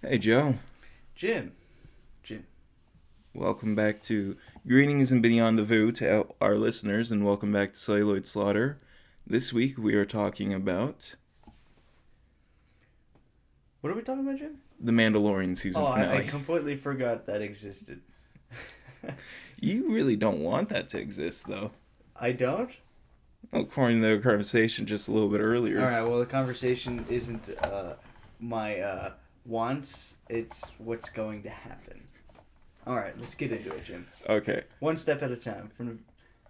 Hey, Joe. Jim. Welcome back to Greetings and Beyond the View to our listeners, and welcome back to Celluloid Slaughter. This week we are talking about What are we talking about, Jim? the Mandalorian season finale. I completely forgot that existed. You really don't want that to exist, though. I don't? According to the conversation just a little bit earlier. Alright, well, the conversation isn't my wants, it's what's going to happen. Alright, let's get into it, Jim. Okay. One step at a time, from the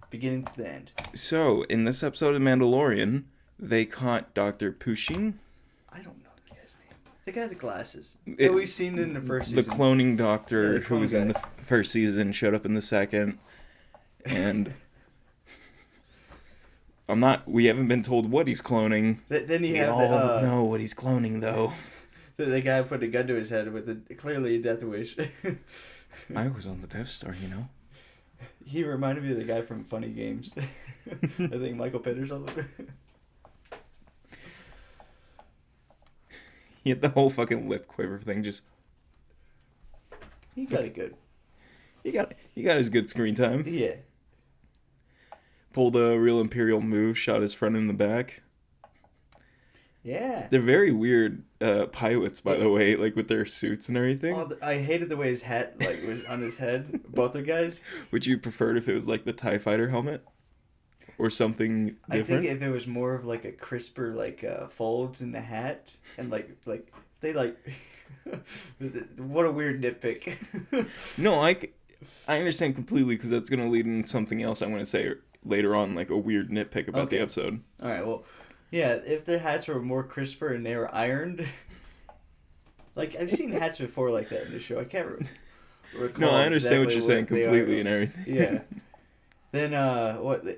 beginning to the end. So, in this episode of Mandalorian, they caught Dr. Pushing. I don't know the guy's name. The guy with the glasses. That we've seen in the first The season. cloning doctor Yeah, the who was clone in guy. the first season showed up in the second. And we haven't been told what he's cloning. Then you We have all know what he's cloning, though. the guy put a gun to his head with clearly a death wish. I was on the Death Star, you know. He reminded me of the guy from Funny Games. I think Michael Pitt or something. He had the whole fucking lip quiver thing. Just He got it good. he got his good screen time. Yeah. Pulled a real Imperial move, shot his friend in the back. Yeah. They're very weird pilots, by the way, like with their suits and everything. Oh, I hated the way his hat was on his head. Both the guys. Would you prefer it if it was like the TIE Fighter helmet? Or something I different? think if it was more of like a crisper folds in the hat and if they what a weird nitpick. No, I understand completely because that's going to lead into something else I'm going to say later on, like a weird nitpick about the episode. All right, well, yeah, if their hats were more crisper and they were ironed. Like, I've seen hats before like that in the show. I can't recall. No, I understand what exactly you're saying they completely are. and everything. Yeah. Then,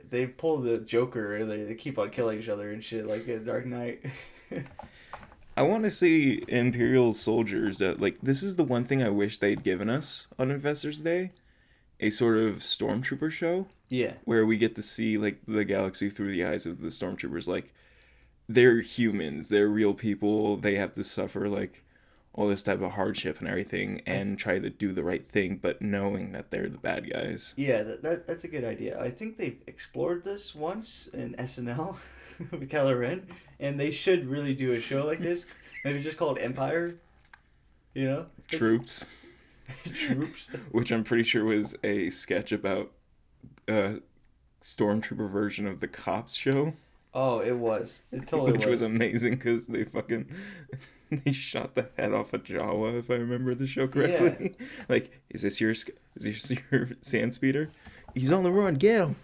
they pull the Joker, and they keep on killing each other and shit, like in Dark Knight. I want to see Imperial soldiers that, like, this is the one thing I wish they'd given us on Investors Day. A sort of stormtrooper show. Yeah. Where we get to see, like, the galaxy through the eyes of the stormtroopers. Like, they're humans. They're real people. They have to suffer, like, all this type of hardship and everything and try to do the right thing, but knowing that they're the bad guys. Yeah, that's a good idea. I think they've explored this once in SNL with Kylo Ren, and they should really do a show like this. Maybe just called Empire, you know? Troops. Troops. Which I'm pretty sure was a sketch about a stormtrooper version of the Cops show. Oh, it was. It totally Which was amazing because they they shot the head off of Jawa, if I remember the show correctly. Yeah. Like, is this your sand speeder? He's on the run, get him!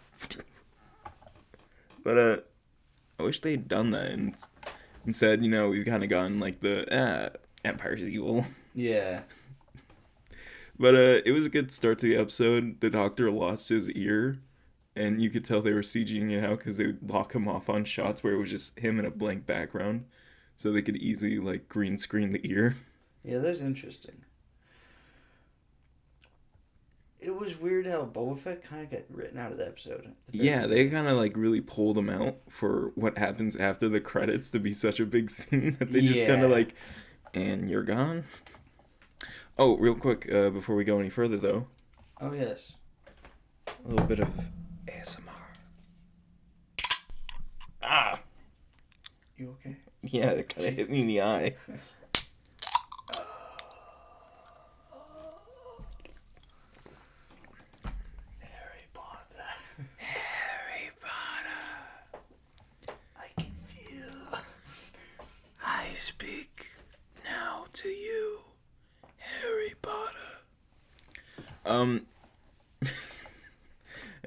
But I wish they'd done that and instead, you know, we've kind of gone like the Empire's evil. Yeah. But it was a good start to the episode. The doctor lost his ear. And you could tell they were CGing it out because they would lock him off on shots where it was just him in a blank background. So they could easily, like, green screen the ear. Yeah, that's interesting. It was weird how Boba Fett kind of got written out of the episode. Yeah, they kind of, like, really pulled him out for what happens after the credits to be such a big thing that they just kind of, like, and you're gone. Oh, real quick, before we go any further, though. Oh, yes. A little bit of ASMR. Ah! You okay? Yeah, it kind of hit me in the eye. Harry Potter. Harry Potter. I can feel. I speak now to you, Harry Potter.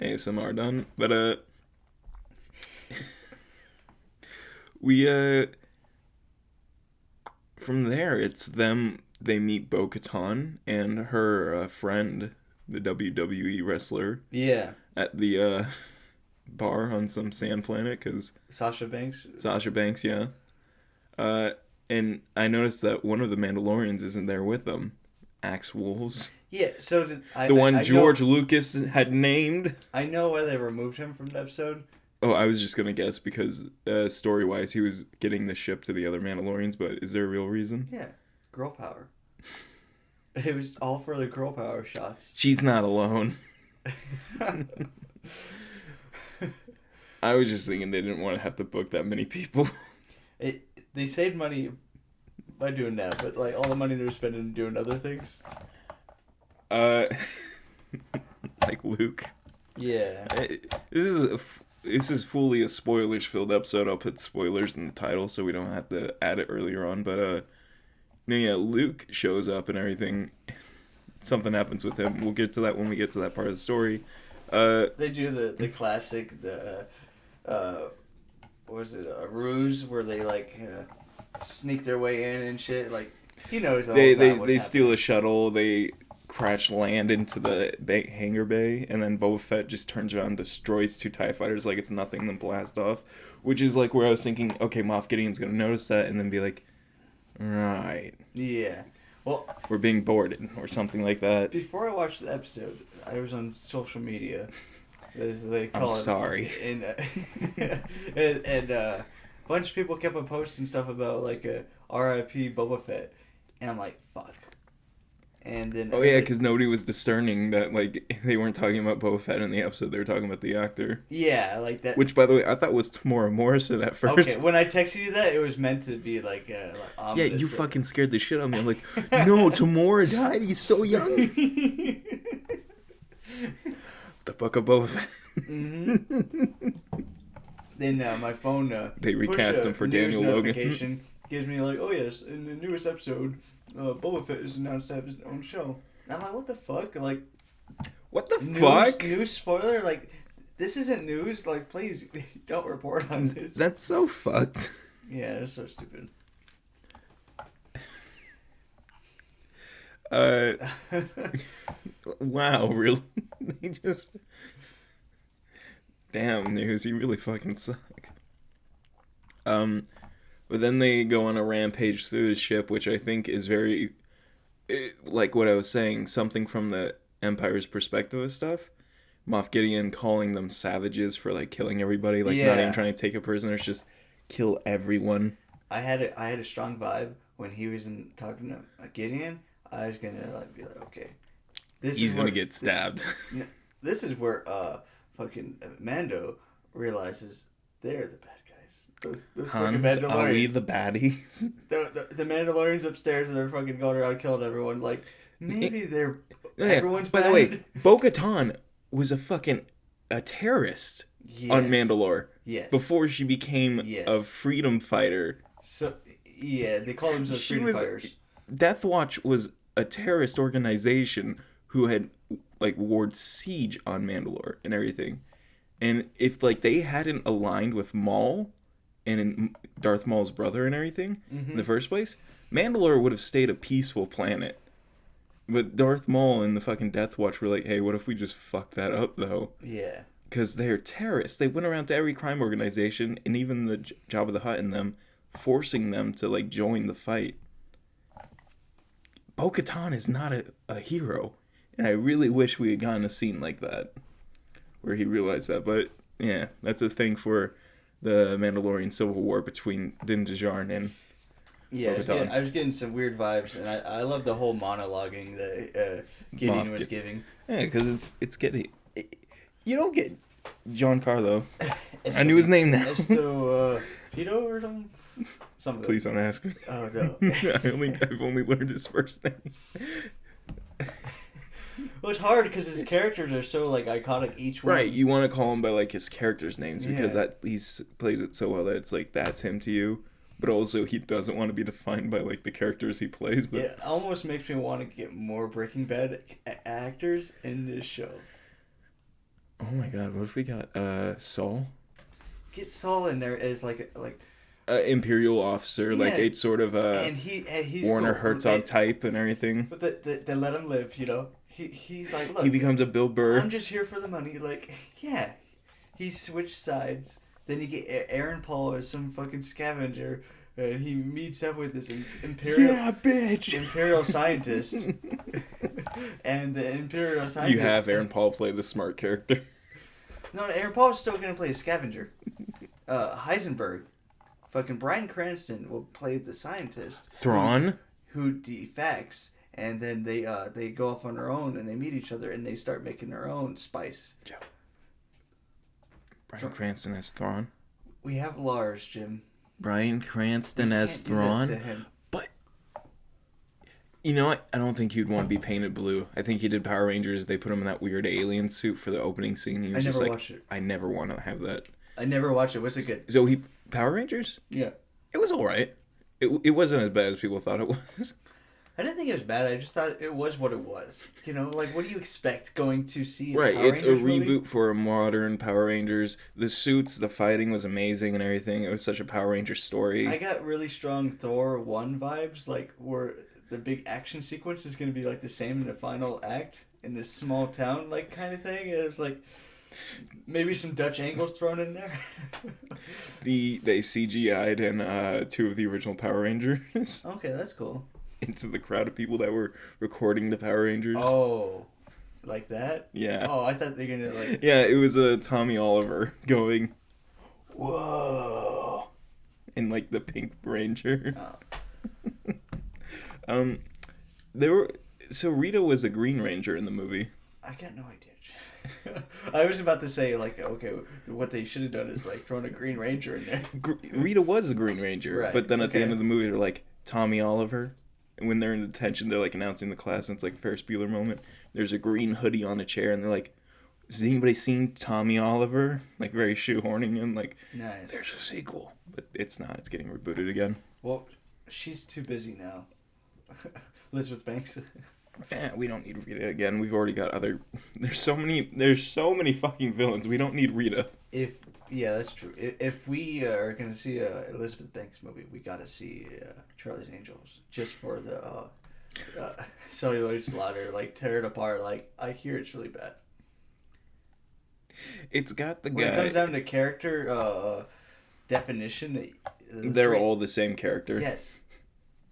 ASMR done, but we from there it's them. They meet Bo-Katan and her friend, the WWE wrestler. Yeah. At the bar on some sand planet, cause Sasha Banks, yeah. And I noticed that one of the Mandalorians isn't there with them. Axe Wolves. Yeah, so the one George Lucas had named. I know why they removed him from the episode. Oh, I was just gonna guess because story-wise, he was getting the ship to the other Mandalorians. But is there a real reason? Yeah, girl power. It was all for the girl power shots. She's not alone. I was just thinking they didn't want to have to book that many people. They saved money by doing that, but like all the money they were spending doing other things. Like Luke. Yeah. This is fully a spoilers-filled episode. I'll put spoilers in the title so we don't have to add it earlier on. But yeah, Luke shows up and everything. Something happens with him. We'll get to that when we get to that part of the story. They do the classic what was it, a ruse where they like sneak their way in and shit. Like he knows the whole time they steal a shuttle. They crash land into the hangar bay, and then Boba Fett just turns around and destroys 2 TIE fighters like it's nothing, then blast off. Which is like where I was thinking, okay, Moff Gideon's gonna notice that and then be like, right. Yeah. Well, we're being boarded or something like that. Before I watched the episode, I was on social media. As they call I'm sorry. And a bunch of people kept on posting stuff about like R.I.P. Boba Fett, and I'm like, fuck. And then because nobody was discerning that like they weren't talking about Boba Fett in the episode; they were talking about the actor. Yeah, like that. Which, by the way, I thought was Tamora Morrison at first. Okay, when I texted you that, it was meant to be like yeah, you fucking scared the shit out of me. I'm like, no, Tamora died. He's so young. The Book of Boba Fett. Mm-hmm. Then my phone they recast him for Daniel Logan. Gives me like, oh yes, in the newest episode, Boba Fett is announced to have his own show. And I'm like, what the fuck? Like, what the fuck? News spoiler? Like, this isn't news. Like, please don't report on this. That's so fucked. Yeah, it's so stupid. Wow, really? They just... Damn, news, you really fucking suck. But then they go on a rampage through the ship, which I think is very... like what I was saying, something from the Empire's perspective of stuff. Moff Gideon calling them savages for, like, killing everybody, like, not even trying to take a prisoner, it's just kill everyone. I had a strong vibe when he was talking to Gideon. I was gonna like be like, okay, he's gonna get stabbed. This is where fucking Mando realizes they're the bad guys. Those fucking Mandalorians. Are we the baddies? The Mandalorians upstairs, they're fucking going around killing everyone. Like maybe they're everyone's by bad. The way, Bo-Katan was a terrorist on Mandalore. Yes. Before she became a freedom fighter. So yeah, they call themselves freedom fighters. Deathwatch was a terrorist organization who had like warred siege on Mandalore and everything. And if like they hadn't aligned with Maul and Darth Maul's brother and everything in the first place, Mandalore would have stayed a peaceful planet. But Darth Maul and the fucking Deathwatch were like, hey, what if we just fuck that up though? Yeah. Because they're terrorists. They went around to every crime organization and even the Jabba the Hutt in them, forcing them to like join the fight. Bo-Katan is not a hero. And I really wish we had gotten a scene like that. Where he realized that. But, yeah, that's a thing for the Mandalorian Civil War between Din Djarin and Bo-Katan. I was getting some weird vibes. And I love the whole monologuing that Gideon was giving. Yeah, because it's getting... You don't get Johncarlo. I knew his name now. Esto Pito or something? Please don't ask me. Oh, no. I've only learned his first name. Well, it's hard because his characters are so like iconic. Each one, right? You want to call him by like his characters' names because that he's plays it so well that it's like that's him to you. But also he doesn't want to be defined by like the characters he plays. But it almost makes me want to get more Breaking Bad actors in this show. Oh my god! What if we got Saul? Get Saul in there as like Imperial officer, like a sort of and he's Warner cool. Herzog type and everything. But they let him live, you know. He's like, look, he becomes a Bill Burr. I'm just here for the money. Like, yeah, he switched sides. Then you get Aaron Paul as some fucking scavenger, and he meets up with this imperial scientist, and the imperial scientist. You have Aaron Paul play the smart character. No, Aaron Paul's still gonna play a scavenger. Heisenberg, fucking Bryan Cranston will play the scientist. Thrawn. who defects, and then they go off on their own and they meet each other and they start making their own spice. Joe. Bryan Cranston as Thrawn. We have Lars, Jim. Bryan Cranston as Thrawn. But you know what? I don't think he'd want to be painted blue. I think he did Power Rangers. They put him in that weird alien suit for the opening scene. He was just like, watched it. I never want to have that. I never watched it. Was it good? So Power Rangers? Yeah. It was all right. It wasn't as bad as people thought it was. I didn't think it was bad. I just thought it was what it was. You know, like, what do you expect going to see a right, Power it's Rangers a reboot movie? for a modern Power Rangers. The suits, the fighting was amazing and everything. It was such a Power Ranger story. I got really strong Thor 1 vibes, like, where the big action sequence is going to be, like, the same in the final act in this small town, like, kind of thing. And it was, like, maybe some Dutch angles thrown in there. They CGI'd in 2 of the original Power Rangers. Okay, that's cool. Into the crowd of people that were recording the Power Rangers. Oh, like that? Yeah. Oh, I thought they were going to, like... Yeah, it was Tommy Oliver going, whoa, in, like, the Pink Ranger. Oh. So Rita was a Green Ranger in the movie. I got no idea. I was about to say, like, okay, what they should have done is, like, thrown a Green Ranger in there. Rita was a Green Ranger, right, but then at the okay. end of the movie, they're like, Tommy Oliver. And when they're in detention, they're, like, announcing the class, and it's like a Ferris Bueller moment. There's a green hoodie on a chair, and they're like, has anybody seen Tommy Oliver? Like, very shoehorning him, like, nice. There's a sequel. But it's not. It's getting rebooted again. Well, she's too busy now. Elizabeth Banks. We don't need Rita again. We've already got other... There's so many fucking villains. We don't need Rita. Yeah, that's true. If we are going to see a Elizabeth Banks movie, we got to see Charlie's Angels. Just for the celluloid slaughter. Like, tear it apart. Like, I hear it's really bad. It's got the guy... When it comes down to character definition... They're all the same character. Yes.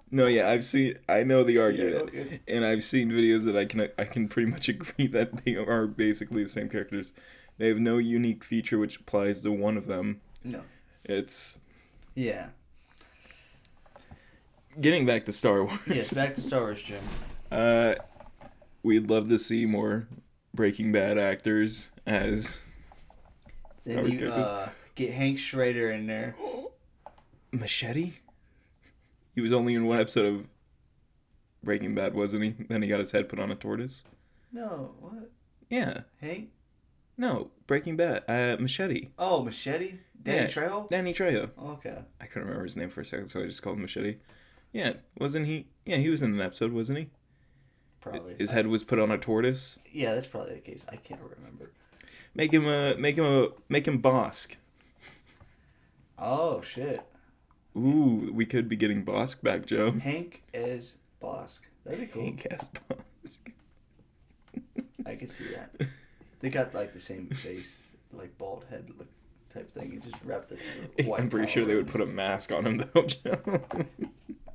No, yeah, I know the argument, Yeah, okay. and I've seen videos that I can pretty much agree that they are basically the same characters. They have no unique feature which applies to one of them. No. It's... Yeah. Getting back to Star Wars. Yes, back to Star Wars, Jim. We'd love to see more Breaking Bad actors as Star Wars characters. Get Hank Schrader in there. Machete? He was only in one episode of Breaking Bad, wasn't he? Then he got his head put on a tortoise. No, what? Yeah. Hank? No, Breaking Bad. Machete. Oh, Machete? Danny Trejo? Danny Trejo. Okay. I couldn't remember his name for a second, so I just called him Machete. Yeah, wasn't he? Yeah, he was in an episode, wasn't he? Probably. His head was put on a tortoise. Yeah, that's probably the case. I can't remember. Make him Bosk. Oh, shit. Ooh, we could be getting Bosk back, Joe. Hank as Bosk. That'd be cool. Hank as Bosk. I can see that. They got, like, the same face, like, bald head look type thing. You just wrap the white I'm pretty sure they would put a mask on him, though, Joe.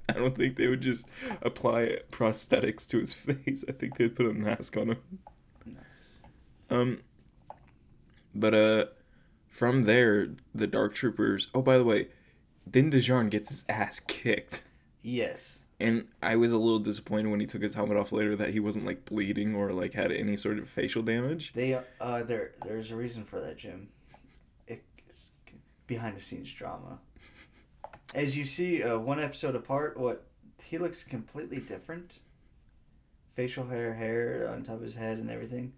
I don't think they would just apply prosthetics to his face. I think they'd put a mask on him. Nice. But from there, the Dark Troopers... Oh, by the way, Din Djarin gets his ass kicked. Yes. And I was a little disappointed when he took his helmet off later that he wasn't, like, bleeding or, like, had any sort of facial damage. There's a reason for that, Jim. It's behind-the-scenes drama. As you see, one episode apart, he looks completely different. Facial hair on top of his head and everything.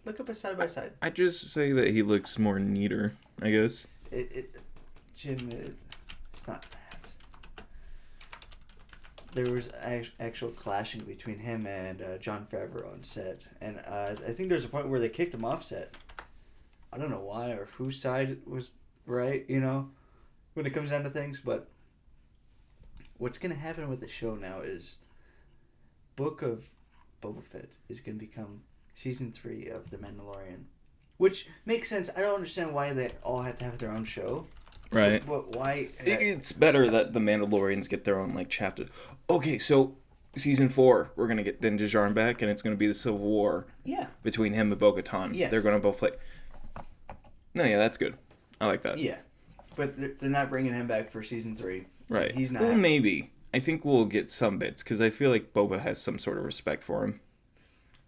Look up a side by side. I just say that he looks more neater, I guess. Jim, it's not that. There was actual clashing between him and Jon Favreau on set. And I think there's a point where they kicked him off set. I don't know why or whose side was right, you know, when it comes down to things. But what's going to happen with the show now is Book of Boba Fett is going to become Season 3 of The Mandalorian. Which makes sense. I don't understand why they all have to have their own show. Right. But why? It's better that the Mandalorians get their own, like, chapters. Okay, so Season 4, we're going to get Din Djarin back, and it's going to be the Civil War between him and Bo-Katan. Yes. They're going to both play. No, yeah, that's good. I like that. Yeah. But they're not bringing him back for Season 3. Right. He's not. Well, maybe. I think we'll get some bits, because I feel like Boba has some sort of respect for him.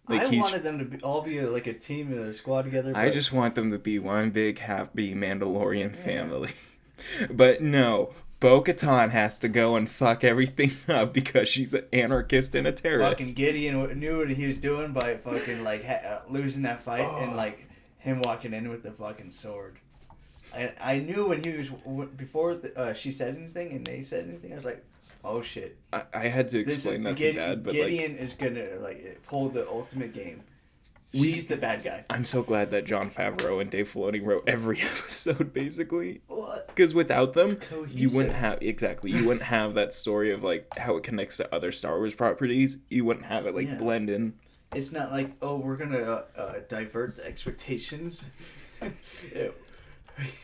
Like I wanted them to all be like a team and a squad together. But... I just want them to be one big, happy Mandalorian family. But no, Bo-Katan has to go and fuck everything up because she's an anarchist and a terrorist. Fucking Gideon knew what he was doing by fucking like losing that fight and like him walking in with the fucking sword. I knew when he was before she said anything and they said anything. I was like, oh shit. I had to explain that to Dad, but Gideon is gonna like pull the ultimate game. She's the bad guy. I'm so glad that Jon Favreau and Dave Filoni wrote every episode, basically. What? Because without them, Cohesive. you wouldn't have you wouldn't have that story of like how it connects to other Star Wars properties. You wouldn't have it like blend in. It's not like, oh, we're gonna divert the expectations.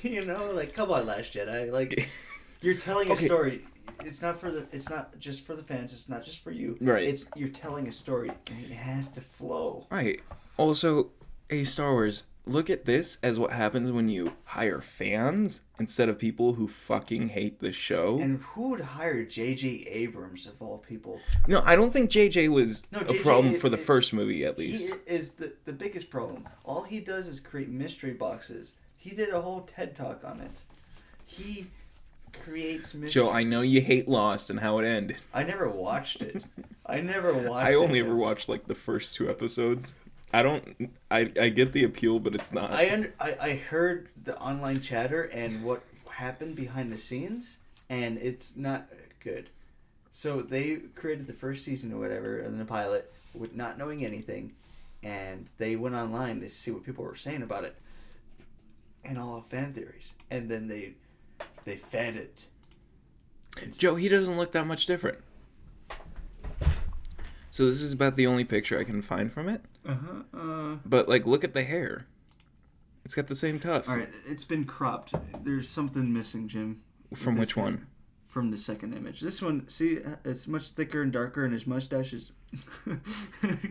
You know, like, come on, Last Jedi. Like, you're telling a story. It's not just for the fans. It's not just for you. Right. You're telling a story, and it has to flow. Right. Also, hey, Star Wars, look at this as what happens when you hire fans instead of people who fucking hate the show. And who would hire J.J. Abrams, of all people? No, I don't think J.J. was a problem for the first movie, at least. He is the biggest problem. All he does is create mystery boxes. He did a whole TED Talk on it. He creates mystery. Joe, I know you hate Lost and how it ended. I never watched it. I only ever watched, like, the first 2 episodes. I get the appeal, but it's not. I heard the online chatter and what happened behind the scenes, and it's not good. So they created the first season or whatever, and the pilot, with not knowing anything, and they went online to see what people were saying about it, and all fan theories, and then they fed it. Joe, he doesn't look that much different. So this is about the only picture I can find from it. But, like, look at the hair. It's got the same tuft. Alright, it's been cropped. There's something missing, Jim. From which one? From the second image. This one, see, it's much thicker and darker, and his mustache is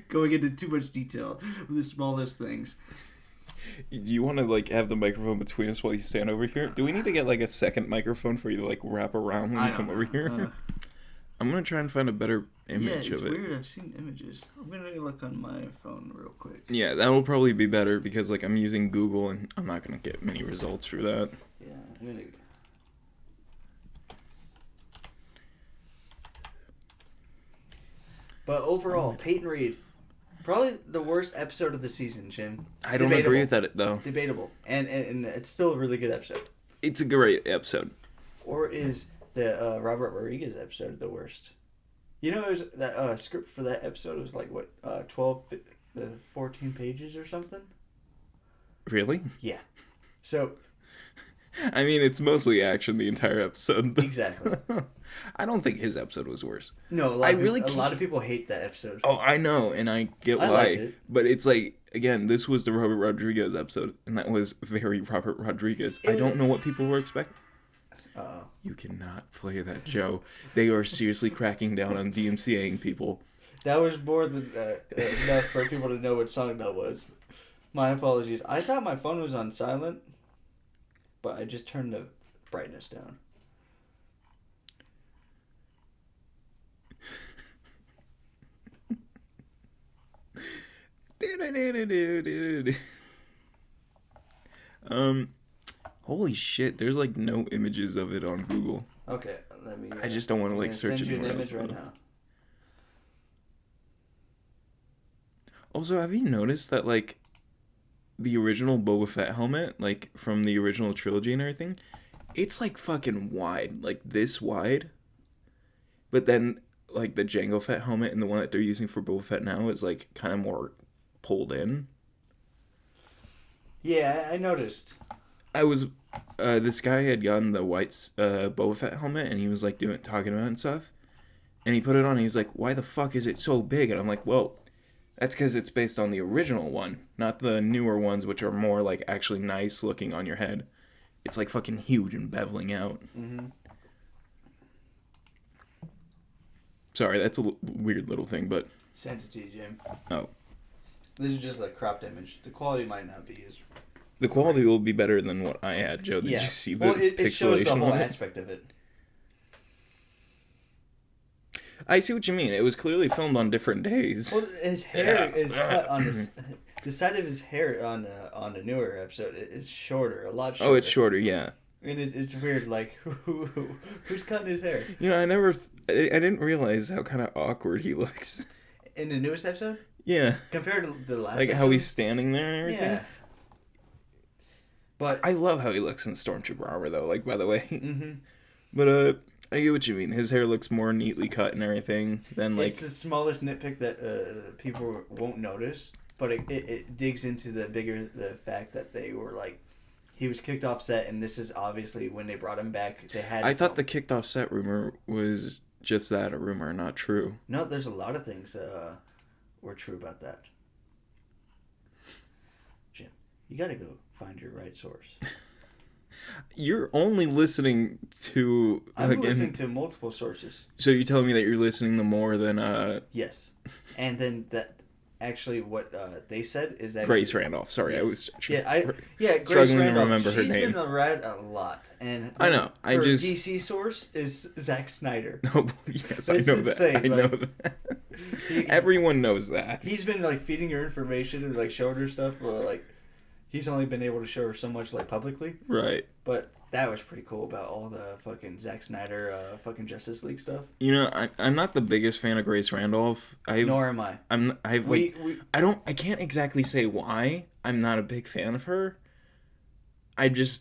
going into too much detail with the smallest things. Do you want to, like, have the microphone between us while you stand over here? Do we need to get, like, a second microphone for you to, like, wrap around when you come over here? I'm going to try and find a better image of it. Yeah, it's weird. I've seen images. I'm going to look on my phone real quick. Yeah, that will probably be better because, like, I'm using Google and I'm not going to get many results for that. Yeah, I'm going to... But overall, Peyton Reed, probably the worst episode of the season, Jim. I don't agree with that, though. Debatable. And it's still a really good episode. It's a great episode. Or is the Robert Rodriguez episode the worst? You know, it was that script for that episode was like, what, 14 pages or something? Really? Yeah. So... I mean, it's mostly action the entire episode. Exactly. I don't think his episode was worse. No, a lot of people hate that episode. Oh, I know, and I get why. Liked it. But it's like, again, this was the Robert Rodriguez episode, and that was very Robert Rodriguez. I don't know what people were expecting. Uh-oh. You cannot play that, Joe. They are seriously cracking down on DMCAing people. That was more than enough for people to know what song that was. My apologies. I thought my phone was on silent, but I just turned the brightness down. Holy shit, there's like no images of it on Google. Okay, let me... I just don't want to like search it. Send you an anywhere image else. right now. Also, have you noticed that like the original Boba Fett helmet, like from the original trilogy and everything, it's like fucking wide, like this wide. But then like the Jango Fett helmet and the one that they're using for Boba Fett now is like kind of more pulled in. Yeah, I noticed. I was, this guy had gotten the white Boba Fett helmet and he was like talking about it and stuff. And he put it on and he was like, why the fuck is it so big? And I'm like, well, that's because it's based on the original one, not the newer ones, which are more like actually nice looking on your head. It's like fucking huge and beveling out. Mm-hmm. Sorry, that's a weird little thing, but... Sent it to you, Jim. Oh. This is just a cropped image. The quality might not be as... The quality will be better than what I had, Joe. Did you see the it shows the pixelation whole on it? aspect of it. I see what you mean. It was clearly filmed on different days. Well, his hair is cut on the side of his hair on the newer episode is shorter, a lot shorter. Oh, it's shorter, yeah. And it's weird, like, who's cutting his hair? You know, I didn't realize how kind of awkward he looks. In the newest episode? Yeah. Compared to the last like episode? how he's standing there and everything. Yeah. But I love how he looks in Stormtrooper armor, though, like, by the way. Mm-hmm. But, I get what you mean. His hair looks more neatly cut and everything than, like... It's the smallest nitpick that people won't notice, but it digs into the fact that they were, like, he was kicked off set, and this is obviously when they brought him back, they had... I thought the kicked off set rumor was just that, a rumor, not true. No, there's a lot of things were true about that. Jim, you gotta go find your right source. You're only listening to... I'm listening to multiple sources. So you're telling me that you're listening to more than... Yes. And then that... Actually, what they said is that Grace Randolph. Sorry, yes. I was Grace struggling Randolph, to remember her name. She's been around a lot, and I know. Her DC source is Zack Snyder. No, yes, I know insane. that. I know that. Everyone knows that. He's been like feeding her information and like showing her stuff. But, like he's only been able to show her so much like publicly. Right. But that was pretty cool about all the fucking Zack Snyder fucking Justice League stuff. You know, I'm not the biggest fan of Grace Randolph. Nor am I. I can't exactly say why I'm not a big fan of her.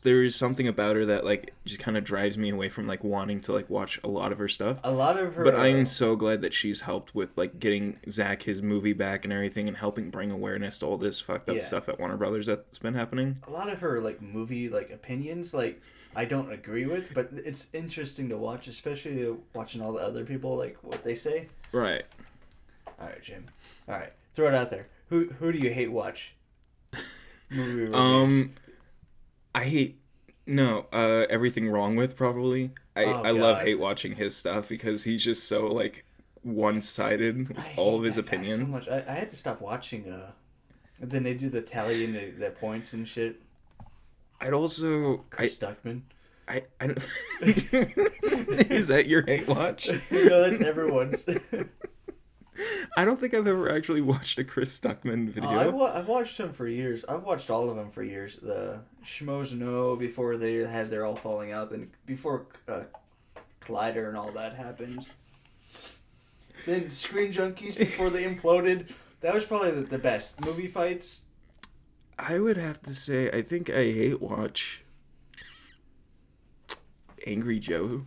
There is something about her that like just kind of drives me away from like wanting to like watch a lot of her stuff. A lot of her. But I'm so glad that she's helped with like getting Zach his movie back and everything, and helping bring awareness to all this fucked up stuff at Warner Brothers that's been happening. A lot of her like movie like opinions like I don't agree with, but it's interesting to watch, especially watching all the other people like what they say. Right. All right, Jim. All right, throw it out there. Who do you hate watch? Movie reviews. I hate everything wrong with probably. I love hate watching his stuff because he's just so like one-sided with all of his opinions. So much. I had to stop watching. Then they do the tally and the points and shit. I'd also Stockman. I is that your hate watch? No, that's everyone's. I don't think I've ever actually watched a Chris Stockman video. I've watched him for years. I've watched all of them for years. The Schmoes Know before they had their all falling out, then before Collider and all that happened. Then Screen Junkies before they imploded. That was probably the best. Movie fights. I would have to say I think I hate watch Angry Joe.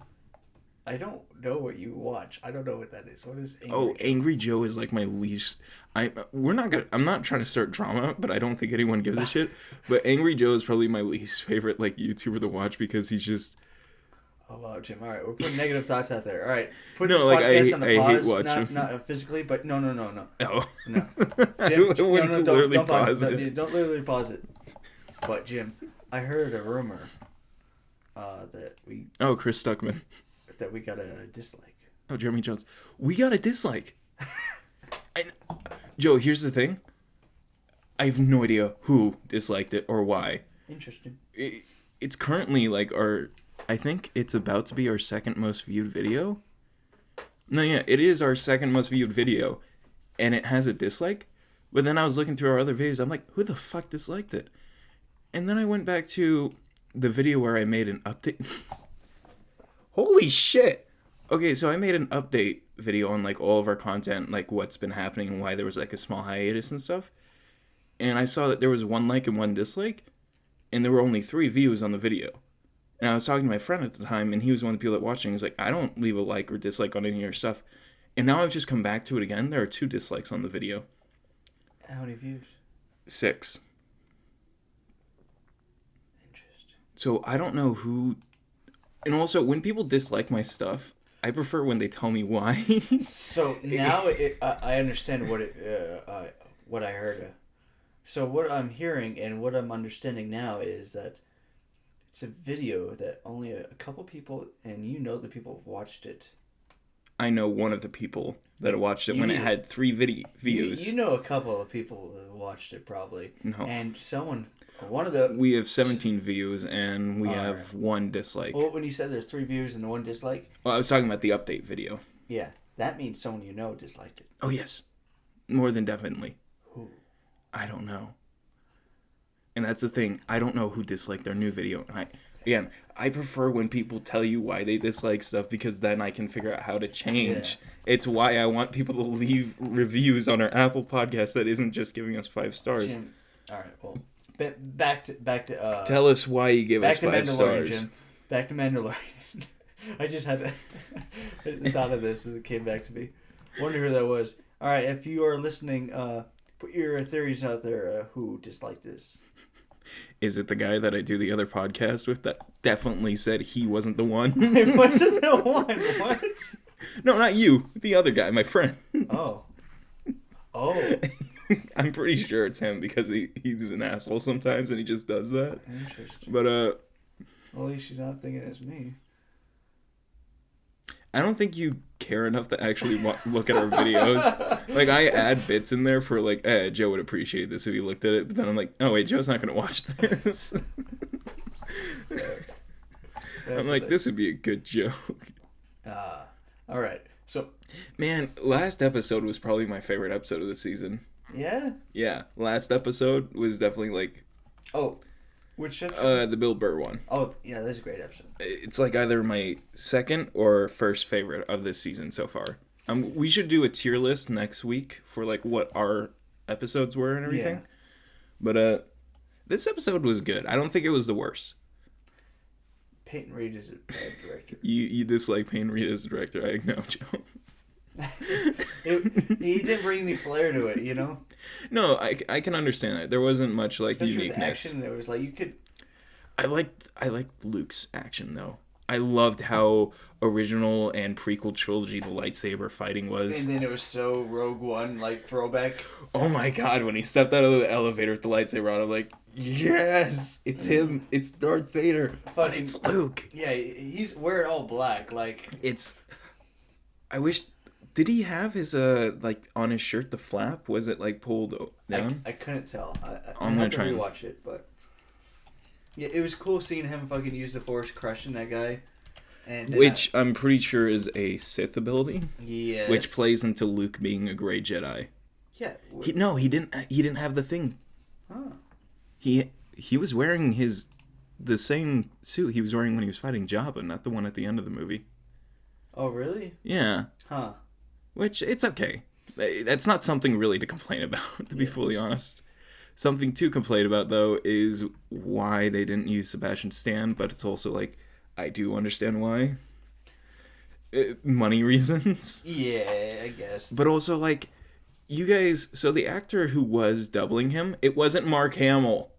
I don't know what you watch. I don't know what that is. What is Angry Joe? Joe? Angry Joe is like my least. I'm not trying to start drama, but I don't think anyone gives a shit. But Angry Joe is probably my least favorite like YouTuber to watch because he's just. Oh wow, Jim! All right, we're putting negative thoughts out there. All right, put this podcast on the pause. Hate watching. Not physically, but no. Oh No. Jim, don't pause it. Don't literally pause it. But Jim, I heard a rumor that we. Oh, Chris Stockman. That we got a dislike. Oh, Jeremy Jones. We got a dislike. Joe, here's the thing. I have no idea who disliked it or why. Interesting. It's currently like I think it's about to be our second most viewed video. No, yeah, it is our second most viewed video. And it has a dislike. But then I was looking through our other videos. I'm like, who the fuck disliked it? And then I went back to the video where I made an update. Holy shit! Okay, so I made an update video on like all of our content, like what's been happening and why there was like a small hiatus and stuff. And I saw that there was 1 like and 1 dislike, and there were only 3 views on the video. And I was talking to my friend at the time, and he was one of the people that watching. He's like, I don't leave a like or dislike on any of your stuff. And now I've just come back to it again. There are 2 dislikes on the video. How many views? 6. Interesting. So I don't know who. And also, when people dislike my stuff, I prefer when they tell me why. So now I understand what I heard. So what I'm hearing and what I'm understanding now is that it's a video that only a couple people, and you know the people watched it. I know one of the people that watched it when it had 3 views. You know a couple of people that watched it probably. No. And we have 17 views and we have 1 dislike. Well, when you said there's 3 views and 1 dislike. Well, I was talking about the update video. Yeah. that means someone you know disliked it. Oh, yes. More than definitely. Who? I don't know. And that's the thing. I don't know who disliked their new video. And I prefer when people tell you why they dislike stuff because then I can figure out how to change. Yeah. It's why I want people to leave reviews on our Apple podcast that isn't just giving us 5 stars. Jim, all right, well, back to tell us why you give us 5 stars. Jim. Back to Mandalorian. I just had thought of this and it came back to me. Wonder who that was. All right, if you are listening, put your theories out there. Who disliked this? Is it the guy that I do the other podcast with that definitely said he wasn't the one? It wasn't the one. What? No, not you. The other guy, my friend. Oh. I'm pretty sure it's him because he's an asshole sometimes and he just does that. Interesting. But well, at least she's not thinking it's me. I don't think you care enough to actually look at our videos. Like, I add bits in there for, like, Joe would appreciate this if he looked at it. But then I'm like, oh, wait, Joe's not going to watch this. I'm like, this would be a good joke. All right. So, man, last episode was probably my favorite episode of the season. Yeah? Yeah. Last episode was definitely, like... Oh, which episode? The Bill Burr one. Oh, yeah, that's a great episode. It's like either my second or first favorite of this season so far. We should do a tier list next week for like what our episodes were and everything. Yeah. But this episode was good. I don't think it was the worst. Peyton Reed is a bad director. You dislike Peyton Reed as a director. I know, Joe. He didn't bring any flair to it, you know. No, I can understand that. There wasn't much like especially uniqueness. With the action, there was like you could. I liked Luke's action though. I loved how original and prequel trilogy the lightsaber fighting was. And then it was so Rogue One like throwback. Oh my god! When he stepped out of the elevator with the lightsaber on, I'm like, yes, it's him. It's Darth Vader. But it's Luke. Yeah, he's wearing all black. Like it's. I wish. Did he have his like on his shirt the flap? Was it like pulled down? I couldn't tell. I'm gonna try and watch it, but yeah, it was cool seeing him fucking use the Force crushing that guy. And which I'm pretty sure is a Sith ability. Yes. Which plays into Luke being a great Jedi. Yeah. He didn't have the thing. Huh. He was wearing the same suit he was wearing when he was fighting Jabba, not the one at the end of the movie. Oh really? Yeah. Huh. Which, it's okay. That's not something really to complain about, to be fully honest. Something to complain about, though, is why they didn't use Sebastian Stan, but it's also, like, I do understand why. Money reasons. Yeah, I guess. But also, like, you guys... So the actor who was doubling him, it wasn't Mark Hamill.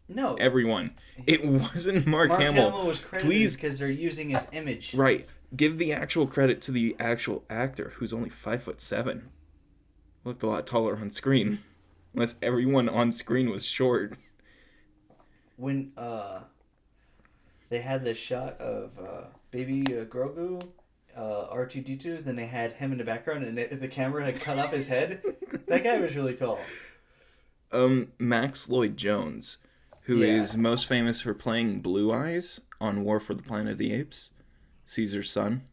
No. Everyone. It wasn't Mark Hamill. Mark Hamill was credited because they're using his image. Right. Give the actual credit to the actual actor, who's only 5'7". Looked a lot taller on screen, unless everyone on screen was short. When they had the shot of baby Grogu, R2D2, then they had him in the background, and the camera had cut off his head. That guy was really tall. Max Lloyd Jones, who is most famous for playing Blue Eyes on War for the Planet of the Apes. Caesar's son.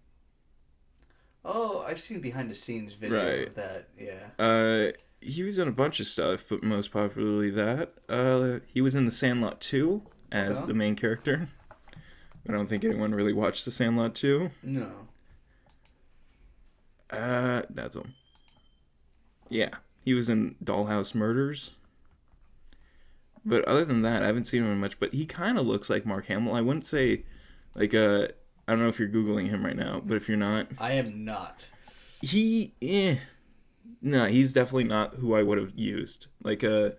Oh, I've seen behind the scenes video of that. Yeah. He was in a bunch of stuff, but most popularly that. He was in The Sandlot 2 as the main character. I don't think anyone really watched The Sandlot 2. No. That's him. Yeah, he was in Dollhouse Murders. But other than that, I haven't seen him in much. But he kind of looks like Mark Hamill. I wouldn't say like I don't know if you're Googling him right now, but if you're not... I am not. No, he's definitely not who I would have used. Like, I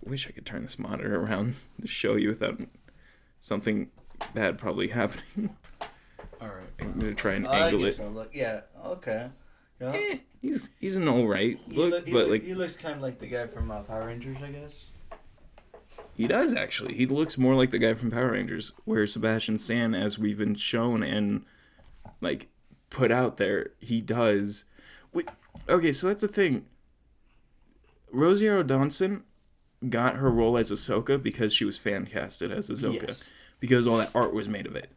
wish I could turn this monitor around to show you without something bad probably happening. Alright. I'm going to try and angle it. I'll look. Yeah, okay. Yeah. He's an alright look, but like... He looks kind of like the guy from Power Rangers, I guess. He does, actually. He looks more like the guy from Power Rangers, where Sebastian Stan, as we've been shown and, like, put out there, he does. Okay, so that's the thing. Rosario Dawson got her role as Ahsoka because she was fan-casted as Ahsoka. Yes. Because all that art was made of it.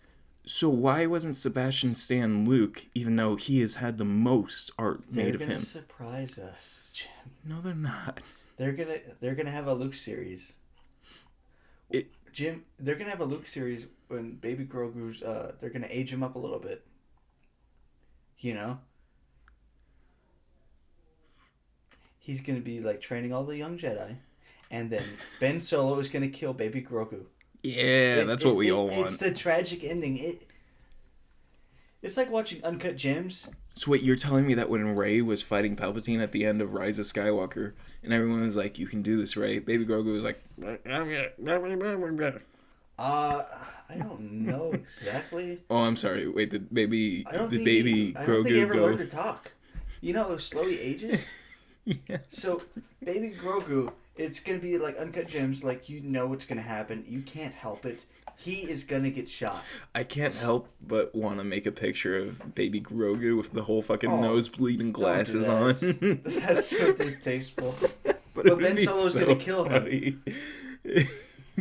So why wasn't Sebastian Stan Luke, even though he has had the most art made of him? They're gonna surprise us, Jim. No, they're not. They're gonna have a Luke series. Jim, they're gonna have a Luke series when Baby Grogu's. They're gonna age him up a little bit. You know. He's gonna be like training all the young Jedi, and then Ben Solo is gonna kill Baby Grogu. Yeah, that's what we all want. It's the tragic ending. It's like watching Uncut Gems. So wait, you're telling me that when Rey was fighting Palpatine at the end of Rise of Skywalker, and everyone was like, "You can do this, Rey," Baby Grogu was like, I don't know exactly. "Oh, I'm sorry. Wait, the baby I don't think Grogu he ever learned to talk. You know how slowly he ages? Yeah. So, Baby Grogu, it's going to be like Uncut Gems, like you know what's going to happen. You can't help it. He is going to get shot. I can't help but want to make a picture of Baby Grogu with the whole fucking nosebleed and glasses on. That's so distasteful. But Ben Solo's going to kill him.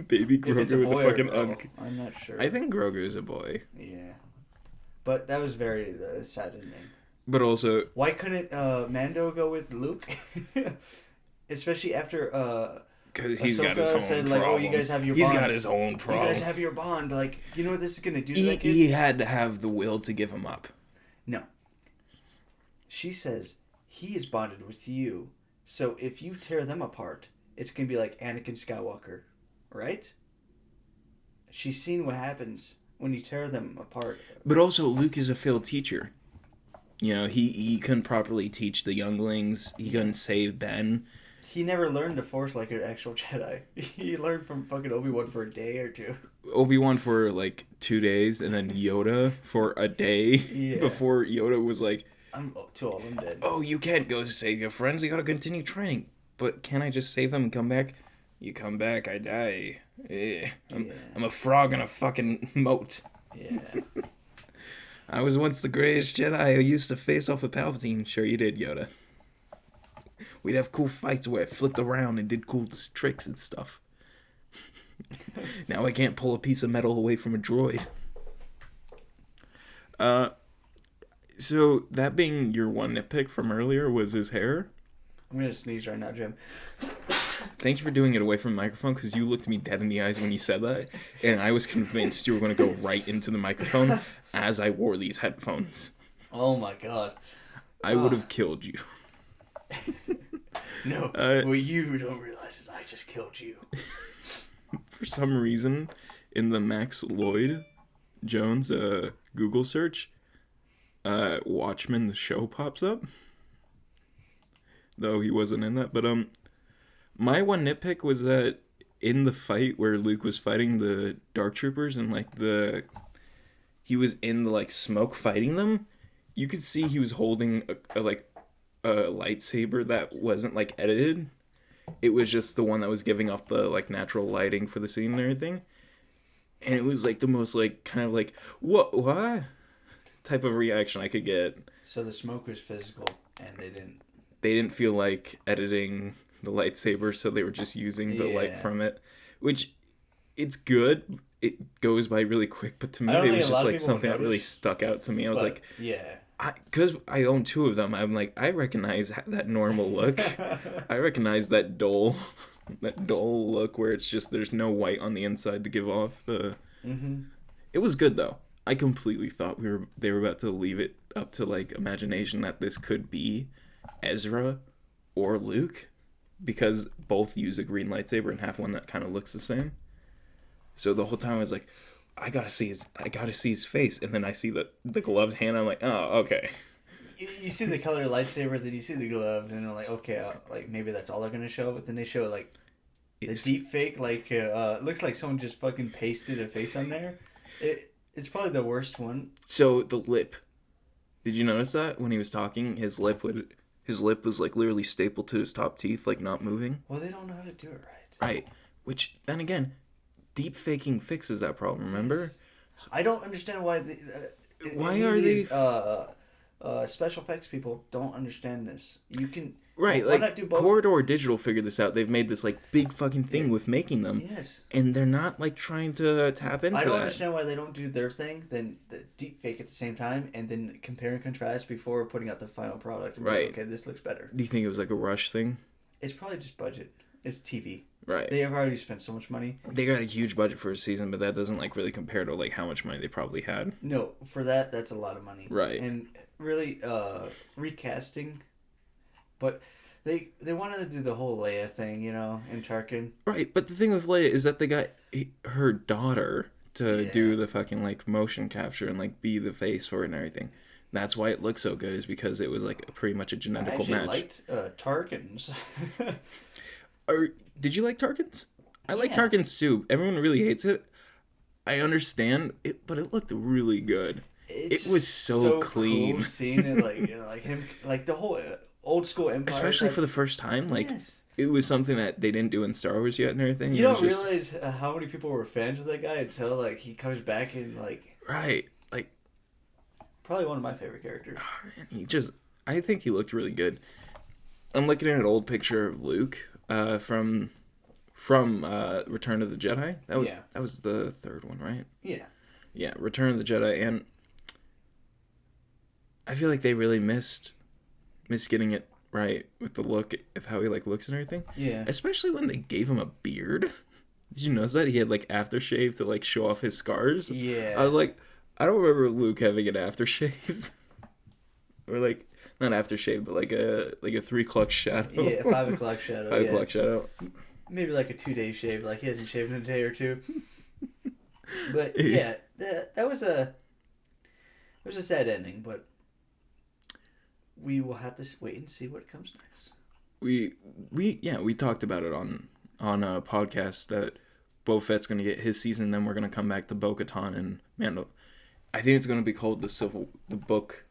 Baby Grogu with the fucking I'm not sure. I think Grogu is a boy. Yeah. But that was very saddening. But also, why couldn't Mando go with Luke? Especially after because he's got his own said, problem. like, oh, you guys have your He's bond. got his own problem. You guys have your bond. Like, you know what this is going to do to that kid? He had to have the will to give him up. No. She says, he is bonded with you. So if you tear them apart, it's going to be like Anakin Skywalker. Right? She's seen what happens when you tear them apart. But also, Luke is a failed teacher. You know, he couldn't properly teach the younglings. He couldn't save Ben. He never learned the Force like an actual Jedi. He learned from fucking Obi-Wan for a day or two. Obi-Wan for like 2 days, and then Yoda for a day. Yeah. Before Yoda was like, I'm too old, I'm dead. "Oh, you can't go save your friends. You gotta continue training." But can I just save them and come back? You come back, I die. I'm a frog in a fucking moat. Yeah. I was once the greatest Jedi who used to face off with Palpatine. Sure you did, Yoda. We'd have cool fights where it flipped around and did cool tricks and stuff. Now I can't pull a piece of metal away from a droid. So that being your one nitpick from earlier was his hair. I'm gonna sneeze right now, Jim. Thank you for doing it away from the microphone, because you looked me dead in the eyes when you said that, and I was convinced you were going to go right into the microphone as I wore these headphones. Oh my god. I would have killed you. No, what you don't realize is I just killed you. For some reason, in the Max Lloyd Jones Google search, Watchmen the show pops up. Though he wasn't in that, but my one nitpick was that in the fight where Luke was fighting the Dark Troopers and like he was in the like smoke fighting them, you could see he was holding a lightsaber that wasn't like edited. It was just the one that was giving off the like natural lighting for the scene and everything. And it was like the most like kind of like what type of reaction I could get. So the smoke was physical and they didn't feel like editing the lightsaber, so they were just using the light from it, which it's good. It goes by really quick, but to me it was just like something that really stuck out to me. I was like, because I own 2 of them, I'm like, I recognize that normal look. I recognize that dull look where it's just there's no white on the inside to give off the. Mm-hmm. It was good though. I completely thought they were about to leave it up to like imagination that this could be Ezra or Luke, because both use a green lightsaber and have one that kind of looks the same. So the whole time I was like, I gotta see his face, and then I see the gloved hand. I'm like, oh, okay. You see the color lightsabers, and you see the gloves, and you're like, okay, like maybe that's all they're gonna show. But then they show like the deep fake, like looks like someone just fucking pasted a face on there. It's probably the worst one. So the lip, did you notice that when he was talking, his lip was like literally stapled to his top teeth, like not moving? Well, they don't know how to do it right. Right. Which, then again, deep faking fixes that problem, remember? Yes. I don't understand why why are these special effects people don't understand this. You can Right, Why not do both? Corridor Digital figured this out. They've made this, like, big fucking thing with making them. Yes. And they're not, like, trying to tap into that. I don't understand why they don't do their thing, then the deep fake at the same time, and then compare and contrast before putting out the final product. And right. Like, okay, this looks better. Do you think it was, like, a rush thing? It's probably just budget. It's TV. Right. They have already spent so much money. They got a huge budget for a season, but that doesn't, like, really compare to, like, how much money they probably had. No, for that's a lot of money. Right. And really, recasting, but they wanted to do the whole Leia thing, you know, in Tarkin. Right, but the thing with Leia is that they got her daughter to do the fucking, like, motion capture and, like, be the face for it and everything. That's why it looks so good, is because it was, like, pretty much a genetical match. I actually liked Tarkins. Did you like Tarkins? I like Tarkins too. Everyone really hates it. I understand it, but it looked really good. It was so clean. Cool seeing it, like him, like the whole old school Empire. Especially for the first time, like it was something that they didn't do in Star Wars yet and everything. You don't realize how many people were fans of that guy until like he comes back and like. Right, like. Probably one of my favorite characters. I think he looked really good. I'm looking at an old picture of Luke. From Return of the Jedi. That was the third one, right? Yeah. Yeah, Return of the Jedi, and I feel like they really missed getting it right with the look of how he like looks and everything. Yeah. Especially when they gave him a beard. Did you notice that he had like aftershave to like show off his scars? Yeah. I was like, I don't remember Luke having an aftershave, or like. Not aftershave, but like a 3 o'clock shadow. Yeah, 5 o'clock shadow. 5 o'clock shadow. Maybe like a 2-day shave, like he hasn't shaved in a day or two. But yeah, that was a sad ending, but we will have to wait and see what comes next. We talked about it on a podcast that Boba Fett's gonna get his season, and then we're gonna come back to Bo-Katan and Mando. I think it's gonna be called the book.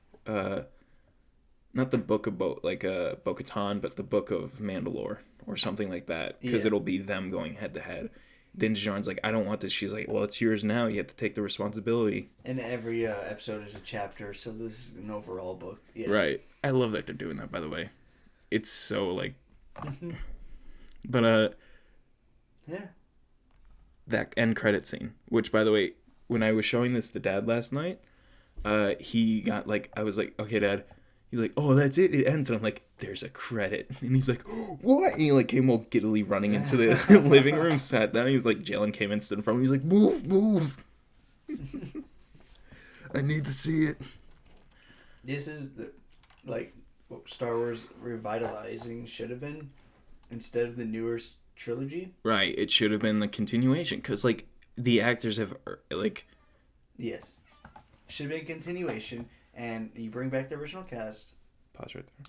Not the book of Bo-Katan, but the book of Mandalore or something like that, because it'll be them going head to head. Then Dejan's like, I don't want this. She's like, well, it's yours now. You have to take the responsibility. And every episode is a chapter, so this is an overall book. Yeah. Right. I love that they're doing that, by the way. It's so like, but yeah. That end credit scene, which by the way, when I was showing this to Dad last night, he got like, I was like, okay, Dad. He's like, oh, that's it. It ends. And I'm like, there's a credit. And he's like, what? And he like came all giddily running into the living room, sat down. He was like, Jalen came and stood in front of him. He's like, move. I need to see it. This is like what Star Wars revitalizing should have been instead of the newer trilogy. Right. It should have been the continuation. Because like the actors have like. Yes. Should have been a continuation. And you bring back the original cast. Pause right there.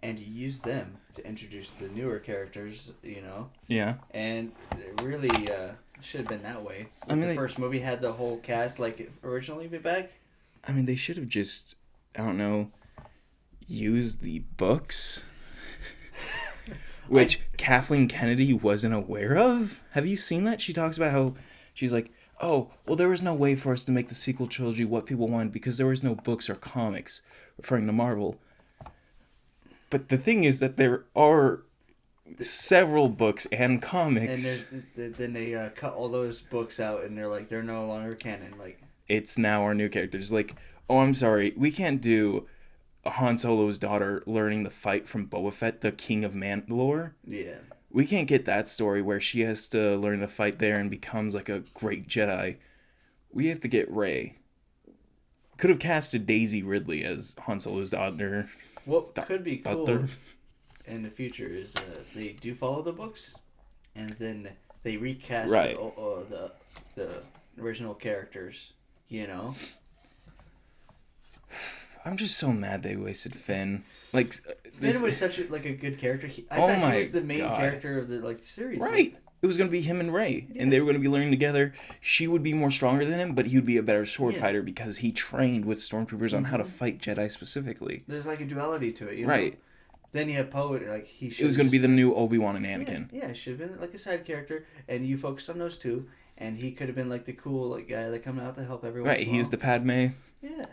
And you use them to introduce the newer characters, you know? Yeah. And it really should have been that way. I mean, the first movie had the whole cast like originally be back. I mean, they should have just, I don't know, used the books. Which Kathleen Kennedy wasn't aware of. Have you seen that? She talks about how she's like, oh, well, there was no way for us to make the sequel trilogy what people wanted because there was no books or comics, referring to Marvel. But the thing is that there are several books and comics. And then they cut all those books out, and they're like, they're no longer canon. Like, it's now our new characters. Like, oh, I'm sorry, we can't do Han Solo's daughter learning the fight from Boba Fett, the King of Mandalore. Yeah. We can't get that story where she has to learn to fight there and becomes like a great Jedi. We have to get Rey. Could have casted Daisy Ridley as Han Solo's daughter. What could be cool in the future is that they do follow the books, and then they recast the original characters. You know. I'm just so mad they wasted Finn. Like Finn was such a good character. I thought he was the main character of the series. Right. It was going to be him and Rey, and they were going to be learning together. She would be more stronger than him, but he would be a better sword fighter because he trained with stormtroopers on how to fight Jedi specifically. There's like a duality to it, you know? Right. Then you have Poe, like he should. It was going to be the new Obi-Wan and Anakin. Yeah, it should have been like a side character, and you focused on those two, and he could have been like the cool guy that come out to help everyone. Right. He's the Padme. Yeah.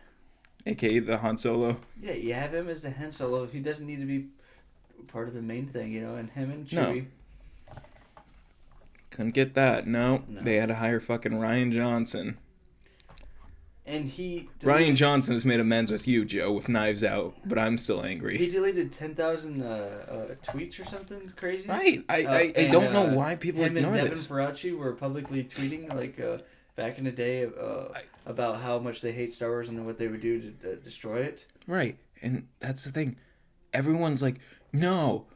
AKA the Han Solo. Yeah, you have him as the Han Solo. He doesn't need to be part of the main thing, you know, and him and No. Chewie. Couldn't get that. No. No. They had to hire fucking Rian Johnson. And Rian Johnson has made amends with you, Joe, with Knives Out, but I'm still angry. He deleted 10,000 tweets or something crazy. Right. I don't know why people ignore Him and this. Devin Faraci were publicly tweeting, like, back in the day about how much they hate Star Wars and what they would do to destroy it. Right. And that's the thing. Everyone's like, no.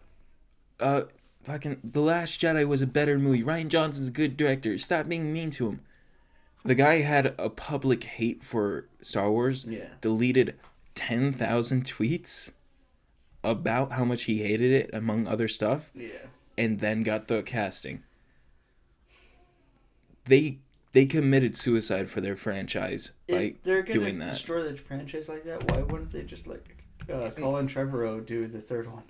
Fucking The Last Jedi was a better movie. Rian Johnson's a good director. Stop being mean to him. The guy had a public hate for Star Wars. Yeah. Deleted 10,000 tweets about how much he hated it, among other stuff. Yeah. And then got the casting. They committed suicide for their franchise by they're doing gonna that. destroy the franchise like that, why wouldn't they just Colin Trevorrow do the third one?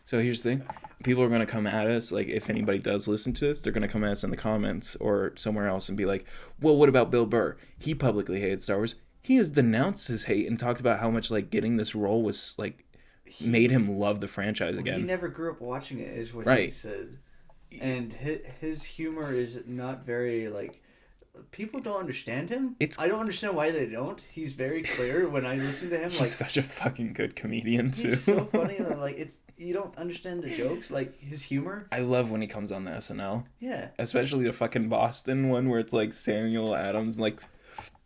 So here's the thing. People are going to come at us, like, if anybody does listen to this, they're going to come at us in the comments or somewhere else and be like, well, what about Bill Burr? He publicly hated Star Wars. He has denounced his hate and talked about how much, like, getting this role was, like, made him love the franchise again. He never grew up watching it, is what Right. he said. And his humor is not very, like... People don't understand him. I don't understand why they don't. He's very clear when I listen to him. Like, he's such a fucking good comedian, too. He's so funny. And, like, you don't understand the jokes, like, his humor. I love when he comes on the SNL. Yeah. Especially the fucking Boston one where it's, like, Samuel Adams, like...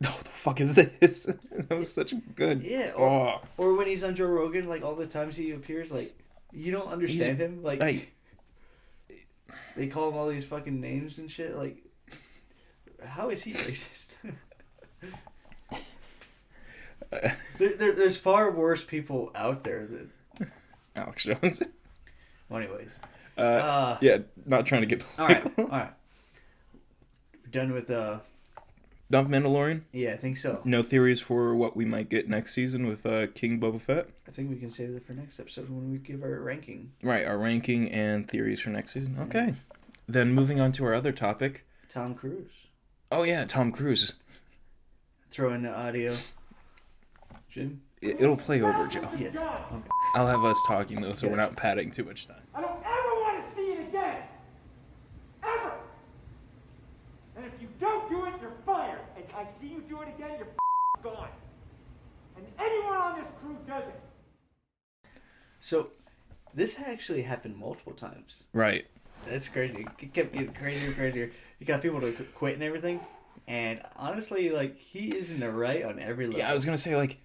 Oh, the fuck is this? That was such a good... Yeah, or when he's on Joe Rogan, like, all the times he appears, like, you don't understand him. Like, they call him all these fucking names and shit. Like, how is he racist? There's far worse people out there than... Alex Jones. Well, anyways. Yeah, not trying to get political. All right. We're done with... Done Mandalorian? Yeah, I think so. No theories for what we might get next season with King Boba Fett? I think we can save that for next episode when we give our ranking. Right, our ranking and theories for next season. Okay. Then moving on to our other topic. Tom Cruise. Oh, yeah, Tom Cruise. Throw in the audio. Jim? It'll play over, Joe. Yes. Okay. I'll have us talking, though, so we're not padding too much time. I don't ever want to see it again! Ever! And if you don't do it, you're fired. And I see you do it again, you're gone. And anyone on this crew does it. So, this actually happened multiple times. Right. That's crazy. It kept getting crazier and crazier. You got people to quit and everything. And honestly, like, he is in the right on every level. Yeah, I was going to say, like,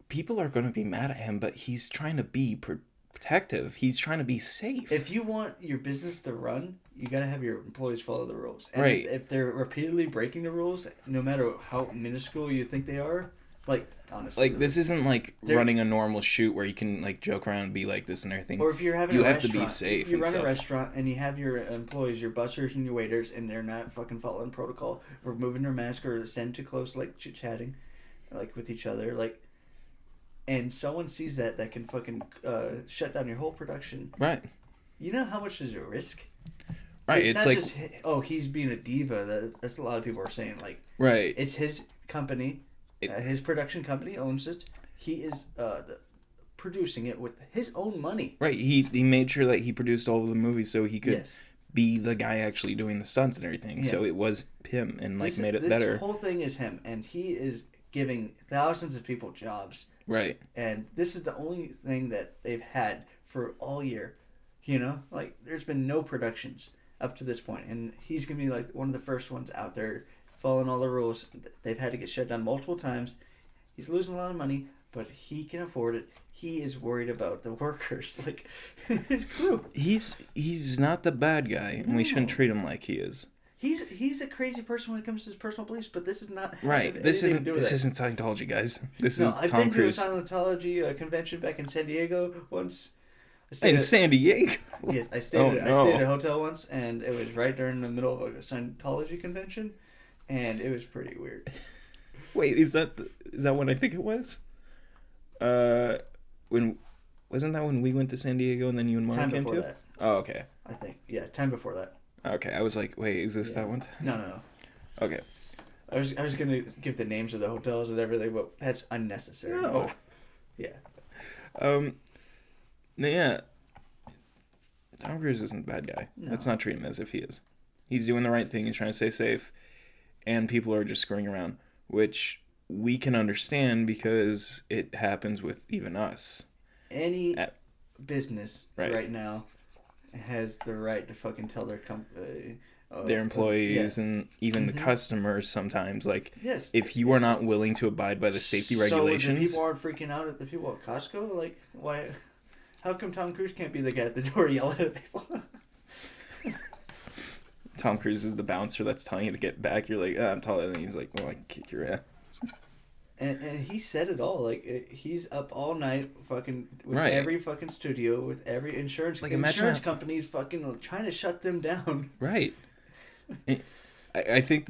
people are going to be mad at him, but he's trying to be protective. He's trying to be safe. If you want your business to run, you got to have your employees follow the rules. And right. If they're repeatedly breaking the rules, no matter how minuscule you think they are, like, honestly. Like, this isn't like running a normal shoot where you can, like, joke around and be like this and everything. Or if you're having you a have restaurant, to be safe. You run a restaurant and you have your employees, your bussers and your waiters, and they're not fucking following protocol, or moving their mask, or standing too close, like chit-chatting, like, with each other, like, and someone sees that can fucking shut down your whole production. Right. You know how much is a risk? Right. It's not like, just, he's being a diva. That's a lot of people are saying. Like, right. It's his company. His production company owns it. He is producing it with his own money. Right. He made sure that he produced all of the movies so he could Yes. be the guy actually doing the stunts and everything. Yeah. So it was him and, like, made it better. This whole thing is him, and he is giving thousands of people jobs. Right. And this is the only thing that they've had for all year. You know? Like, there's been no productions up to this point, and he's going to be, like, one of the first ones out there following all the rules. They've had to get shut down multiple times. He's losing a lot of money, but he can afford it. He is worried about the workers, like, his crew. He's not the bad guy, and we shouldn't treat him like he is. He's a crazy person when it comes to his personal beliefs, but this is not right. This isn't Scientology, guys. This is Tom Cruise. I've been to a Scientology convention back in San Diego once. San Diego? Yes, I stayed at a hotel once, and it was right during the middle of a Scientology convention, and it was pretty weird. Wait, is that when I think it was? When wasn't that when we went to San Diego and then you and Mark came too? That. Oh, okay. I think time before that. Okay, I was like, wait, is this that one? No. Okay. I was gonna give the names of the hotels and everything, but that's unnecessary. No. Yeah. Yeah. Tom Cruise isn't a bad guy. No. Let's not treat him as if he is. He's doing the right thing. He's trying to stay safe. And people are just screwing around, which we can understand because it happens with even us. Any business right now has the right to fucking tell their their employees and even the customers sometimes, like, if you are not willing to abide by the safety regulations. So the people aren't freaking out at the people at Costco? Like, why? How come Tom Cruise can't be the guy at the door yelling at people? Tom Cruise is the bouncer that's telling you to get back. You're like, I'm taller than you. He's like, well, I can kick your ass. And he said it all. Like, he's up all night fucking with every fucking studio, with every insurance. Like, insurance companies fucking trying to shut them down. Right. I think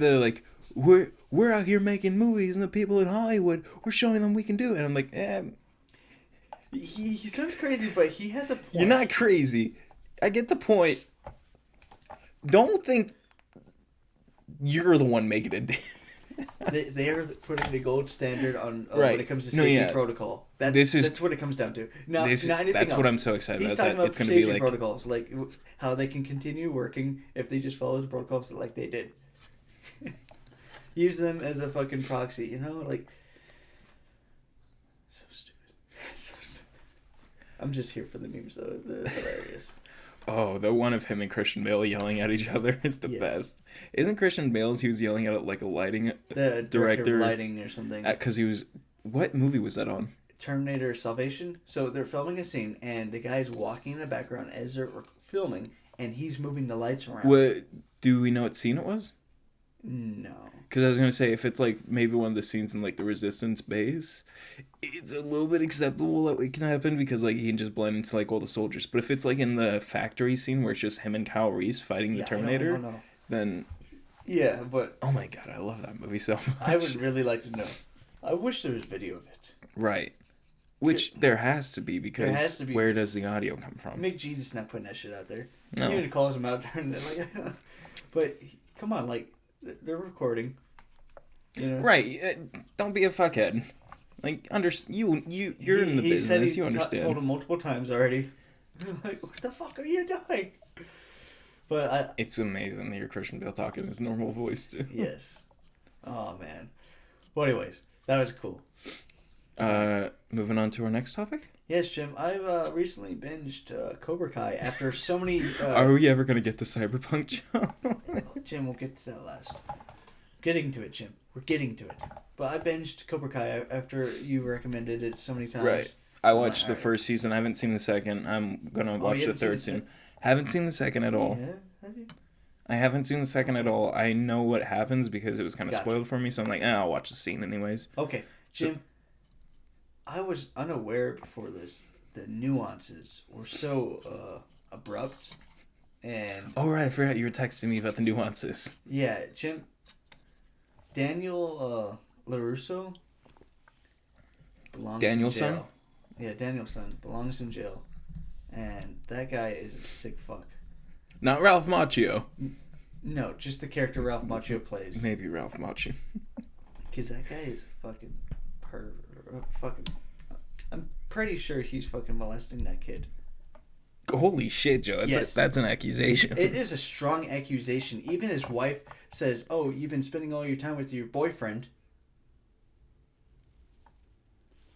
we're out here making movies, and the people in Hollywood, we're showing them we can do it. And I'm like, He sounds crazy, but he has a point. You're not crazy. I get the point. Don't think you're the one making it. They are putting the gold standard on when it comes to safety protocol. That's what it comes down to. Not anything else. That's what I'm so excited about. He's talking about it's going to be like protocols, like how they can continue working if they just follow the protocols like they did. Use them as a fucking proxy, like. So stupid. I'm just here for the memes, though. They're hilarious. Oh, the one of him and Christian Bale yelling at each other is the best. Isn't Christian Bale's, he was yelling at like a lighting the director of lighting or something. Because he was, what movie was that on? Terminator Salvation. So they're filming a scene, and the guy's walking in the background as they're filming, and he's moving the lights around. What, do we know what scene it was? No. Because I was going to say, if it's like maybe one of the scenes in like the Resistance base, it's a little bit acceptable that it can happen because like he can just blend into like all the soldiers. But if it's like in the factory scene where it's just him and Kyle Reese fighting the Terminator, then... Yeah, but... Oh my god, I love that movie so much. I would really like to know. I wish there was video of it. Right. Which there has to be because where does the audio come from? Mick G just not putting that shit out there. No. He even calls him out there and like... But, come on, like... They're recording, Right? Don't be a fuckhead. Like, you're in the business. You understand. Told him multiple times already. Like, what the fuck are you doing? But it's amazing to hear Christian Bale talking in his normal voice too. Yes. Oh man. Well, anyways, that was cool. Moving on to our next topic. Yes, Jim. I've recently binged Cobra Kai after so many... Are we ever going to get the Cyberpunk show? Jim, we'll get to that last. Getting to it, Jim. We're getting to it. But I binged Cobra Kai after you recommended it so many times. Right. I watched the first season. I haven't seen the second. I'm going to watch the third soon. Haven't seen the second at all. Yeah? Have you? I haven't seen the second at all. I know what happens because it was kind of spoiled for me, so I'm like, I'll watch the scene anyways. Okay. Jim, I was unaware before this. The nuances were so abrupt. And oh, right. I forgot you were texting me about the nuances. Yeah, Jim. Daniel LaRusso belongs in jail. Yeah, Danielson belongs in jail. And that guy is a sick fuck. Not Ralph Macchio. No, just the character Ralph Macchio plays. Maybe Ralph Macchio. Because that guy is fucking I'm pretty sure he's fucking molesting that kid. Holy shit, Joe. That's an accusation. It is a strong accusation. Even his wife says, oh, you've been spending all your time with your boyfriend.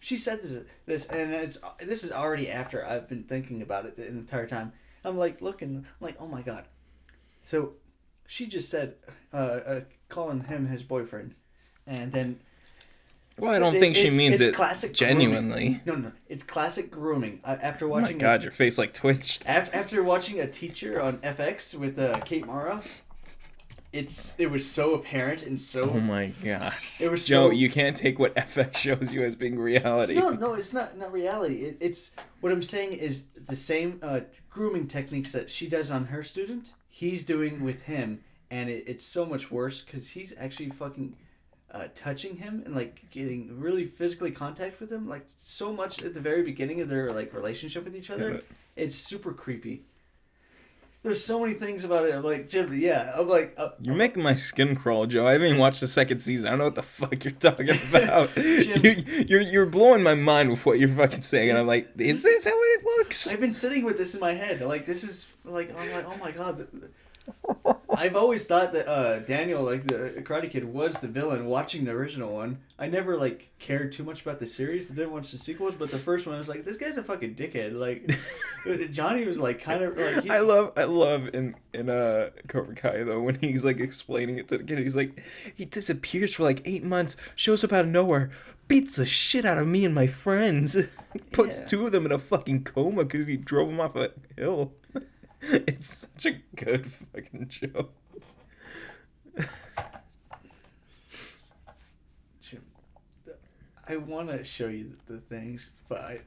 She said this, and this is already after I've been thinking about it the entire time. I'm like looking, I'm like, oh my god. So she just said, calling him his boyfriend, and then. Well, I don't think she means it genuinely. Grooming. No, it's classic grooming. After watching. Oh my god, your face like twitched. After watching A Teacher on FX with Kate Mara, it was so apparent and so. Oh my god. It was Joe, you can't take what FX shows you as being reality. No, it's not reality. It's what I'm saying is the same grooming techniques that she does on her student. He's doing with him, and it's so much worse because he's actually fucking. Touching him and like getting really physically contact with him, like so much at the very beginning of their like relationship with each other. It's super creepy. There's so many things about it. I'm like, Jim, yeah. I'm like... You're making my skin crawl, Joe. I haven't even watched the second season. I don't know what the fuck you're talking about. You're blowing my mind with what you're fucking saying. And I'm like, is this how it looks? I've been sitting with this in my head. Like, this is... Like, I'm like, oh my god. I've always thought that Daniel, like the Karate Kid, was the villain. Watching the original one, I never like cared too much about the series. I didn't watch the sequels, but the first one I was like, this guy's a fucking dickhead. Like Johnny was like kind of like. I love in Cobra Kai though when he's like explaining it to the kid. He's like, he disappears for like 8 months, shows up out of nowhere, beats the shit out of me and my friends, puts 2 of them in a fucking coma because he drove them off a hill. It's such a good fucking show. Jim, I want to show you the things, but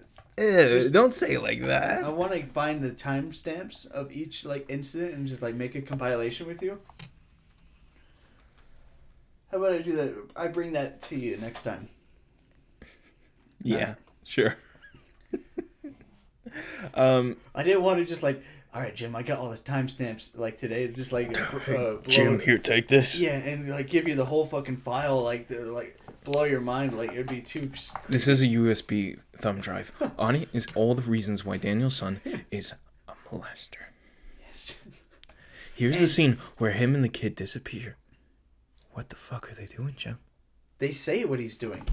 don't say it like that. I want to find the timestamps of each like incident and just like make a compilation with you. How about I do that? I bring that to you next time. Yeah, sure. I didn't want to just like. All right, Jim, I got all the timestamps like today. It's just like Jim, here, take this. Yeah, and like give you the whole fucking file, like blow your mind. Like it'd be too. This is a USB thumb drive. On it is all the reasons why Daniel's son is a molester. Yes. Here's the scene where him and the kid disappear. What the fuck are they doing, Jim? They say what he's doing.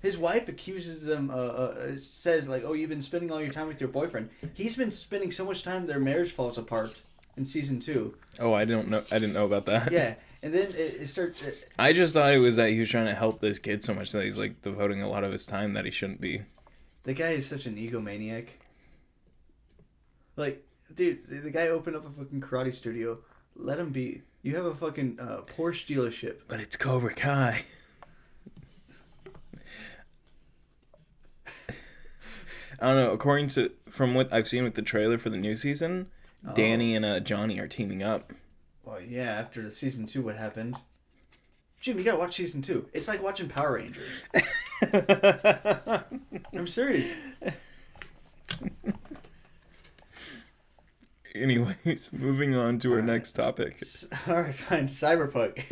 His wife accuses them, says, like, oh, you've been spending all your time with your boyfriend. He's been spending so much time their marriage falls apart in season 2. Oh, I didn't know about that. Yeah, and then it starts... I just thought it was that he was trying to help this kid so much that he's, like, devoting a lot of his time that he shouldn't be. The guy is such an egomaniac. Like, dude, the guy opened up a fucking karate studio. Let him be. You have a fucking Porsche dealership. But it's Cobra Kai. I don't know. According to from what I've seen with the trailer for the new season, Danny and Johnny are teaming up. Well, yeah. After the season 2, what happened? Jim, you gotta watch season 2. It's like watching Power Rangers. I'm serious. Anyways, moving on to our next topic. All right, fine. Cyberpunk.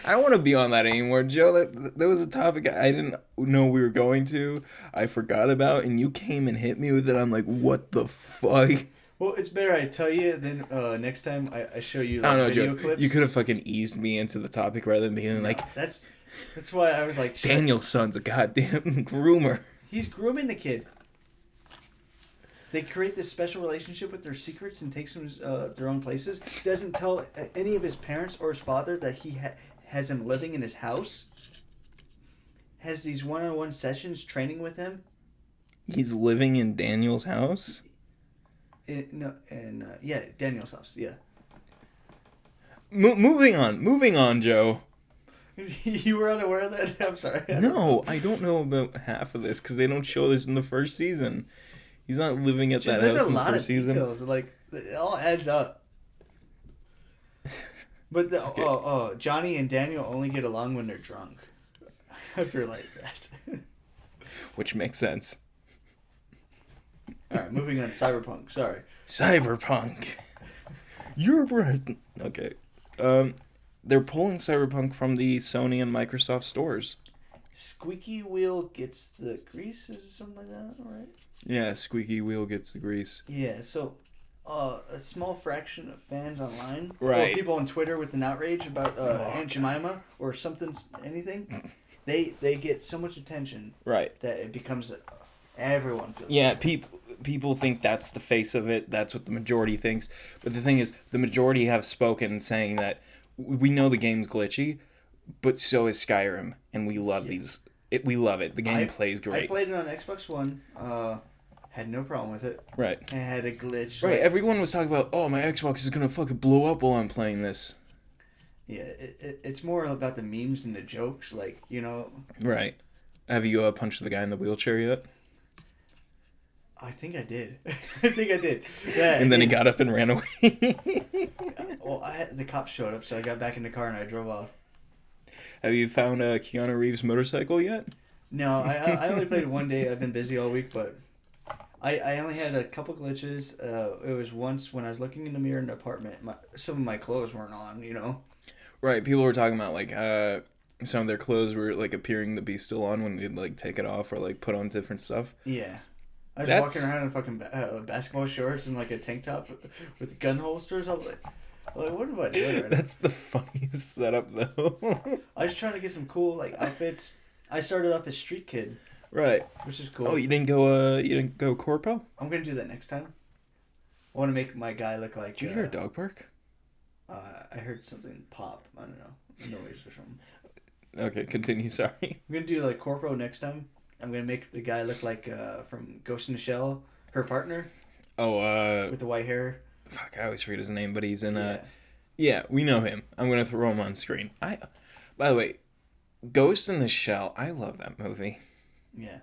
I don't want to be on that anymore, Joe. That was a topic I didn't know we were going to. I forgot about, and you came and hit me with it. I'm like, what the fuck? Well, it's better I tell you than next time I show you I don't know, video Joe. clips. You could have fucking eased me into the topic rather than being like, that's why I was like, shit. Daniel's son's a goddamn groomer. He's grooming the kid. They create this special relationship with their secrets and takes them their own places. Doesn't tell any of his parents or his father that he has him living in his house. Has these one-on-one sessions training with him. He's living in Daniel's house? Yeah, Daniel's house, yeah. Moving on, Joe. You were unaware of that? I'm sorry. No, I don't know about half of this because they don't show this in the first season. He's not living at that house in the first season. There's a lot of details. Like, it all adds up. But Johnny and Daniel only get along when they're drunk. I've realized that. Which makes sense. Alright, moving on to Cyberpunk. Sorry. Cyberpunk. You're right. Okay. They're pulling Cyberpunk from the Sony and Microsoft stores. Squeaky wheel gets the grease, is it something like that, right? Yeah, squeaky wheel gets the grease. Yeah, so a small fraction of fans online, right, or people on Twitter with an outrage about Aunt Jemima or something, anything, they get so much attention, right, that it becomes everyone feels. Yeah, people think that's the face of it. That's what the majority thinks. But the thing is, the majority have spoken saying that we know the game's glitchy, but so is Skyrim, and we love these. We love it. The game plays great. I played it on Xbox One. Had no problem with it. Right. I had a glitch. Right. Everyone was talking about, oh, my Xbox is gonna fucking blow up while I'm playing this. Yeah, it's more about the memes and the jokes, like, you know. Right. Have you punched the guy in the wheelchair yet? I think I did. Yeah. And then he got up and ran away. Well, the cops showed up, so I got back in the car and I drove off. Have you found Keanu Reeves' motorcycle yet? No, I only played one day. I've been busy all week, but I only had a couple glitches. It was once when I was looking in the mirror in the apartment. Some of my clothes weren't on, you know? Right, people were talking about, like, some of their clothes were, like, appearing to be still on when they'd, like, take it off or, like, put on different stuff. Yeah. I was walking around in fucking basketball shorts and, like, a tank top with gun holsters. I was like, what am I doing right That's the funniest setup, though. I was trying to get some cool, like, outfits. I started off as Street Kid. Right. Which is cool. Oh, you didn't go corpo? I'm going to do that next time. I want to make my guy look like... Did you hear a dog bark? I heard something pop. I don't know. Noise or something. Okay, continue. Sorry. I'm going to do, like, corpo next time. I'm going to make the guy look like from Ghost in the Shell, her partner. Oh, with the white hair. Fuck, I always forget his name, but he's in Yeah, we know him. I'm going to throw him on screen. By the way, Ghost in the Shell, I love that movie. Yeah.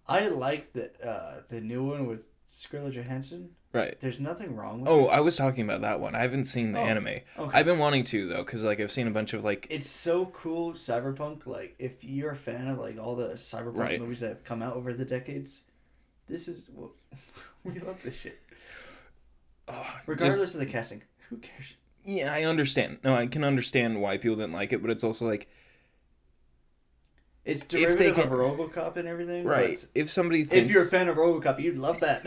I like the new one with Scarlett Johansson. Right. There's nothing wrong with it. it. I was talking about that one. I haven't seen the anime. Okay. I've been wanting to, though, because, like, I've seen a bunch of, like... It's so cool, Cyberpunk. Like, if you're a fan of, like, all the Cyberpunk movies that have come out over the decades, this is... Well, we love this shit. Regardless of the casting. Who cares? Yeah, I understand. No, I can understand why people didn't like it, but it's also, like... It's derivative of RoboCop and everything. Right. If somebody thinks... If you're a fan of RoboCop, you'd love that.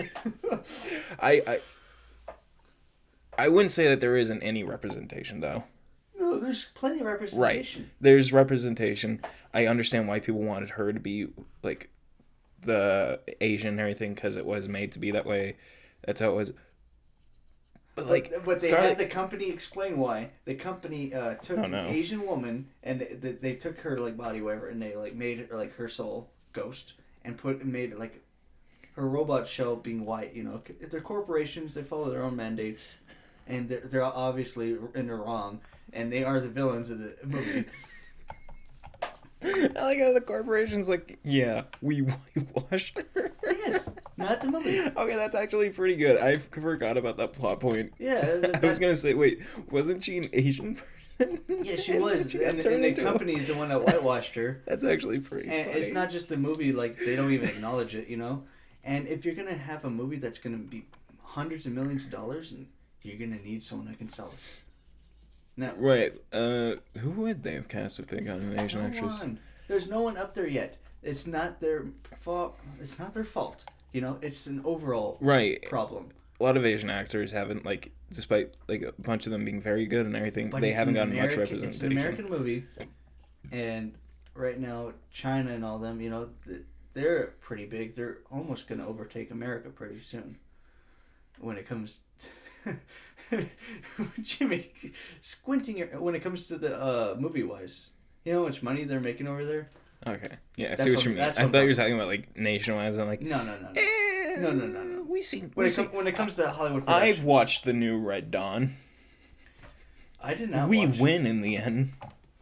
I wouldn't say that there isn't any representation, though. No, there's plenty of representation. Right. There's representation. I understand why people wanted her to be, like, the Asian and everything, because it was made to be that way. That's how it was. But, like, but they had the company explain why. The company took an Asian woman and they took her like body whatever and they like made it like her soul ghost and made it like her robot shell being white. You know, they're corporations. They follow their own mandates, and they're obviously in the wrong, and they are the villains of the movie. I like how the corporation's like, yeah, we whitewashed her. Yes, not the movie. Okay, that's actually pretty good. I forgot about that plot point. Yeah. I was going to say, wait, wasn't she an Asian person? Yeah, she was. And the company is the one that whitewashed her. That's actually pretty funny. It's not just the movie, like, they don't even acknowledge it, you know? And if you're going to have a movie that's going to be hundreds of millions of dollars, you're going to need someone that can sell it. Now, right. Who would they have cast if they got an Asian actress? There's no one up there yet. It's not their fault. It's not their fault. You know, it's an overall problem. A lot of Asian actors haven't, like, despite like a bunch of them being very good and everything, but they haven't gotten much representation. It's an American movie, and right now China and all them, you know, they're pretty big. They're almost going to overtake America pretty soon. When it comes to Jimmy squinting when it comes to the movie wise, you know how much money they're making over there. Okay, yeah, I see what you mean. I thought you were talking about like nationwide. I'm like, no. We see when it comes to Hollywood. I've watched the new Red Dawn. I did not. We win in the end.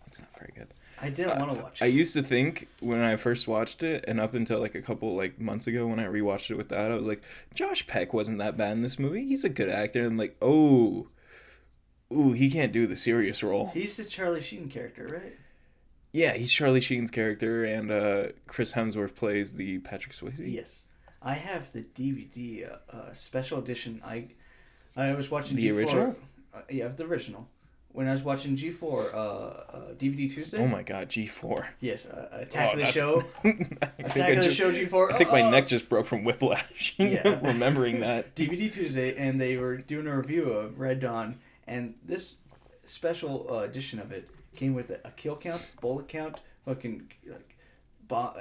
It's not very good. I didn't want to watch it. I used to think when I first watched it, and up until like a couple like months ago when I rewatched it with that, I was like, Josh Peck wasn't that bad in this movie. He's a good actor. And I'm like, ooh, he can't do the serious role. He's the Charlie Sheen character, right? Yeah, he's Charlie Sheen's character, and Chris Hemsworth plays the Patrick Swayze. Yes, I have the DVD special edition. I was watching the G4, original. Yeah, the original. When I was watching G4 DVD Tuesday. Oh my God, G4. Yes, Attack of the Show. Attack of the Show G4. I think my neck just broke from whiplash. Yeah. Remembering that. DVD Tuesday, and they were doing a review of Red Dawn, and this special edition of it came with a kill count, bullet count, fucking like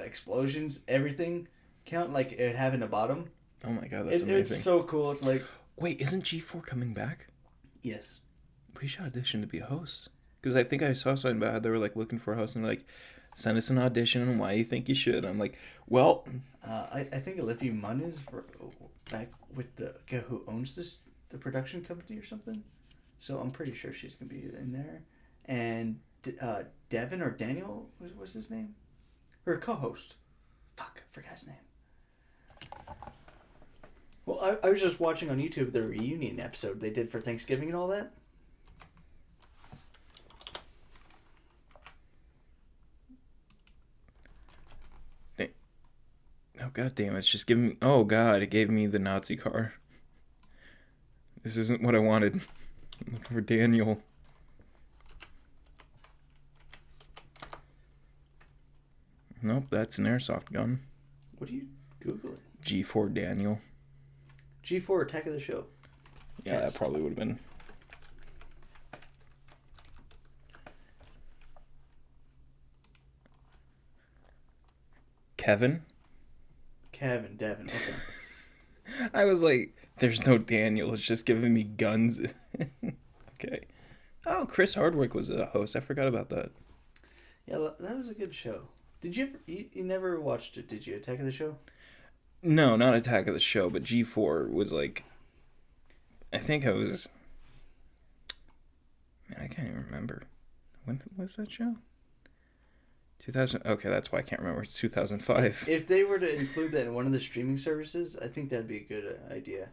explosions, everything count like it having a bottom. Oh my God, that's amazing. It's so cool. It's like, wait, isn't G4 coming back? Yes. We should audition to be a host. Because I think I saw something about how they were like looking for a host and like, send us an audition and why you think you should. I'm like, well, I think Olivia Munn is back with the guy who owns the production company or something. So I'm pretty sure she's gonna be in there. And Devin or Daniel was his name, her co-host. Fuck, I forgot his name. Well, I was just watching on YouTube the reunion episode they did for Thanksgiving and all that. God damn, it's just giving me... Oh, God, it gave me the Nazi car. This isn't what I wanted. I'm looking for Daniel. Nope, that's an airsoft gun. What are you Googling? G4 Daniel. G4 Attack of the Show. Yeah, Yes. that probably would have been... Kevin? Devin. Okay. I was like, there's no Daniel. It's just giving me guns. Okay. Oh, Chris Hardwick was a host. I forgot about that. Yeah, well, that was a good show. Did you ever... You never watched it, did you? Attack of the Show? No, not Attack of the Show, but G4 was like... I think I was... Man, I can't even remember. When was that show? 2000... Okay, that's why I can't remember. It's 2005. If they were to include that in one of the streaming services, I think that'd be a good idea.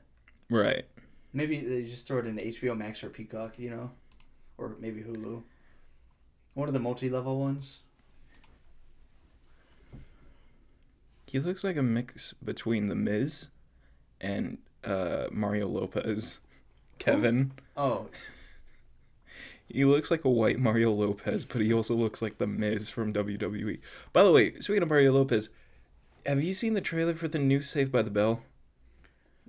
Right. Maybe they just throw it in HBO Max or Peacock, you know? Or maybe Hulu. One of the multi-level ones. He looks like a mix between The Miz and Mario Lopez. Kevin. Oh. He looks like a white Mario Lopez, but he also looks like The Miz from WWE. By the way, speaking of Mario Lopez, have you seen the trailer for the new Saved by the Bell?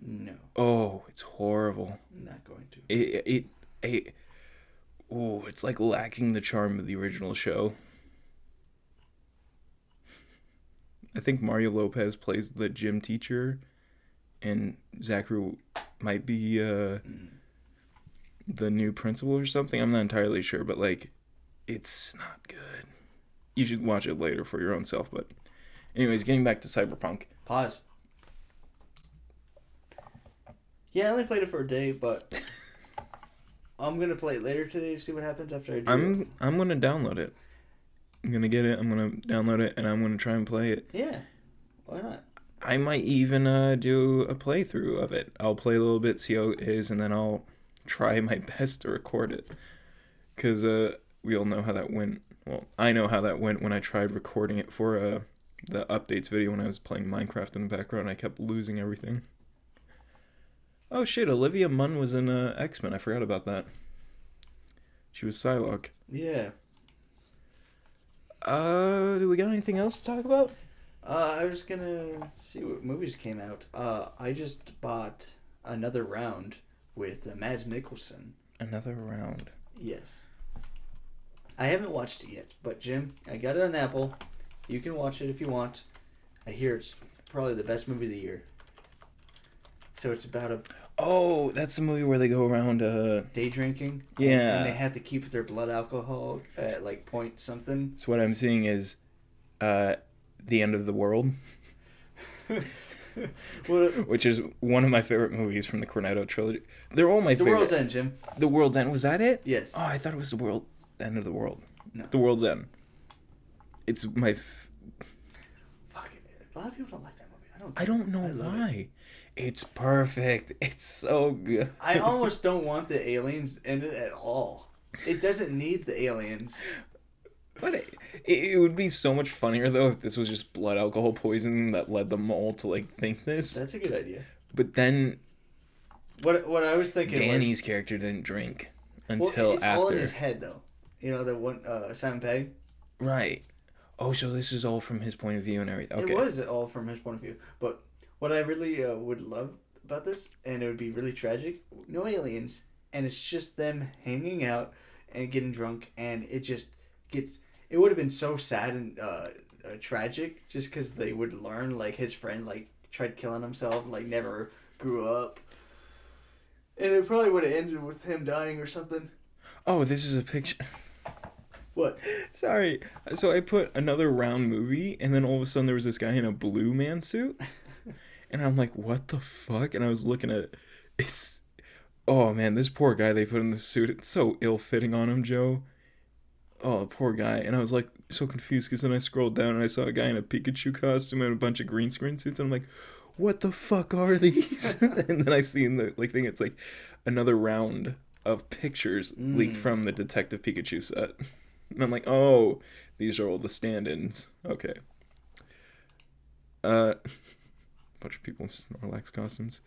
No. Oh, it's horrible. I'm not going to. It's like lacking the charm of the original show. I think Mario Lopez plays the gym teacher, and Zachary might be the new principal or something. I'm not entirely sure, but like, it's not good. You should watch it later for your own self. But anyways, getting back to Cyberpunk. Pause. Yeah, I only played it for a day, but I'm gonna play it later today to see what happens after I do it. I'm gonna download it. I'm gonna get it. I'm gonna download it, and I'm gonna try and play it. Yeah, why not? I might even do a playthrough of it. I'll play a little bit, see how it is, and then I'll try my best to record it. Because we all know how that went. Well, I know how that went when I tried recording it for the updates video when I was playing Minecraft in the background. I kept losing everything. Oh shit, Olivia Munn was in X-Men. I forgot about that. She was Psylocke. Yeah. Do we got anything else to talk about? I was gonna see what movies came out. I just bought Another Round with Mads Mikkelsen. Another Round. Yes. I haven't watched it yet, but Jim, I got it on Apple. You can watch it if you want. I hear it's probably the best movie of the year. So it's about a... Oh, that's the movie where they go around day drinking. Yeah. And they have to keep their blood alcohol at like point something. So what I'm seeing is The End of the World. Which is one of my favorite movies from the Cornetto trilogy. They're all my favorite. The World's End, Jim. The World's End, was that it? Yes. Oh, I thought it was the End of the World. No. The World's End. It's my... Fuck it. A lot of people don't like that movie. I don't know why. It's perfect. It's so good. I almost don't want the aliens in it at all. It doesn't need the aliens. But it would be so much funnier, though, if this was just blood alcohol poisoning that led them all to, like, think this. That's a good idea. But then... What I was thinking Danny's character didn't drink until it's after. all in his head, though. You know, the one, Simon Pegg? Right. Oh, so this is all from his point of view and everything. Okay. It was all from his point of view. But what I really would love about this, and it would be really tragic, no aliens, and it's just them hanging out and getting drunk, and it just gets... It would have been so sad and tragic just because they would learn, like, his friend, like, tried killing himself, like, never grew up. And it probably would have ended with him dying or something. Oh, this is a picture... What? Sorry. So I put Another Round movie, and then all of a sudden there was this guy in a blue man suit. And I'm like, what the fuck? And I was looking at it. It's... Oh, man, this poor guy they put in the suit. It's so ill-fitting on him, Joe. Oh, poor guy. And I was like so confused because then I scrolled down and I saw a guy in a Pikachu costume and a bunch of green screen suits. And I'm like, what the fuck are these? And then I see in the thing, it's like another round of pictures leaked from the Detective Pikachu set. And I'm like, oh, these are all the stand-ins. Okay. bunch of people in Snorlax costumes.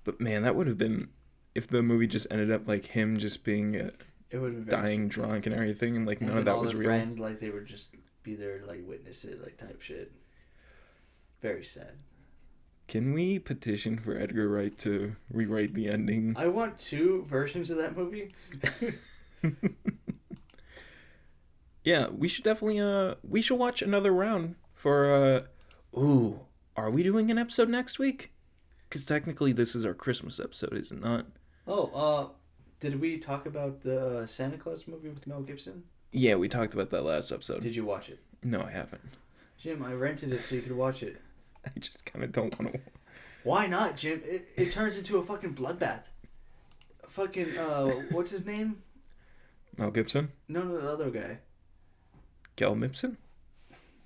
But man, that would have been if the movie just ended up like him just being It would have been dying drunk and everything, and like none of that was real. Friends, like they would just be there to like witness it, like type shit. Very sad. Can we petition for Edgar Wright to rewrite the ending? I want 2 versions of that movie. Yeah, we should definitely we should watch another round for are we doing an episode next week? Because technically this is our Christmas episode, is it not? Did we talk about the Santa Claus movie with Mel Gibson? Yeah, we talked about that last episode. Did you watch it? No, I haven't. Jim, I rented it so you could watch it. I just kind of don't want to. Why not, Jim? It turns into a fucking bloodbath. Fucking, what's his name? Mel Gibson? No, the other guy. Gal Mipson?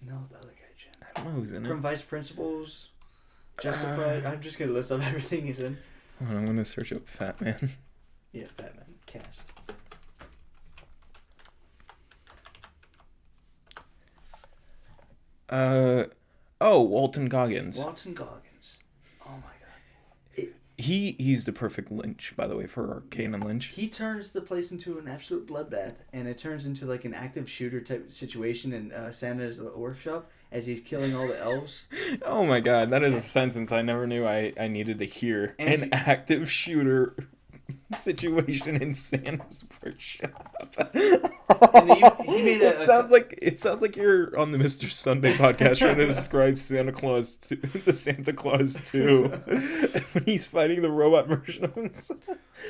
No, the other guy, Jim. I don't know who's in it. From Vice Principals, Justified. I'm just going to list off everything he's in. Hold on, I'm going to search up Fatman. Yeah, Fatman. Cast. Walton Goggins. Walton Goggins. Oh my god. He's the perfect Lynch, by the way, for Kanan Lynch. He turns the place into an absolute bloodbath, and it turns into like an active shooter type situation in Santa's workshop as he's killing all the elves. Oh my god, that is a sentence I never knew I needed to hear. An active shooter situation in Santa's workshop. And he made it sounds like you're on the Mr. Sunday podcast trying to describe Santa Claus the Santa Claus 2 when he's fighting the robot version of himself.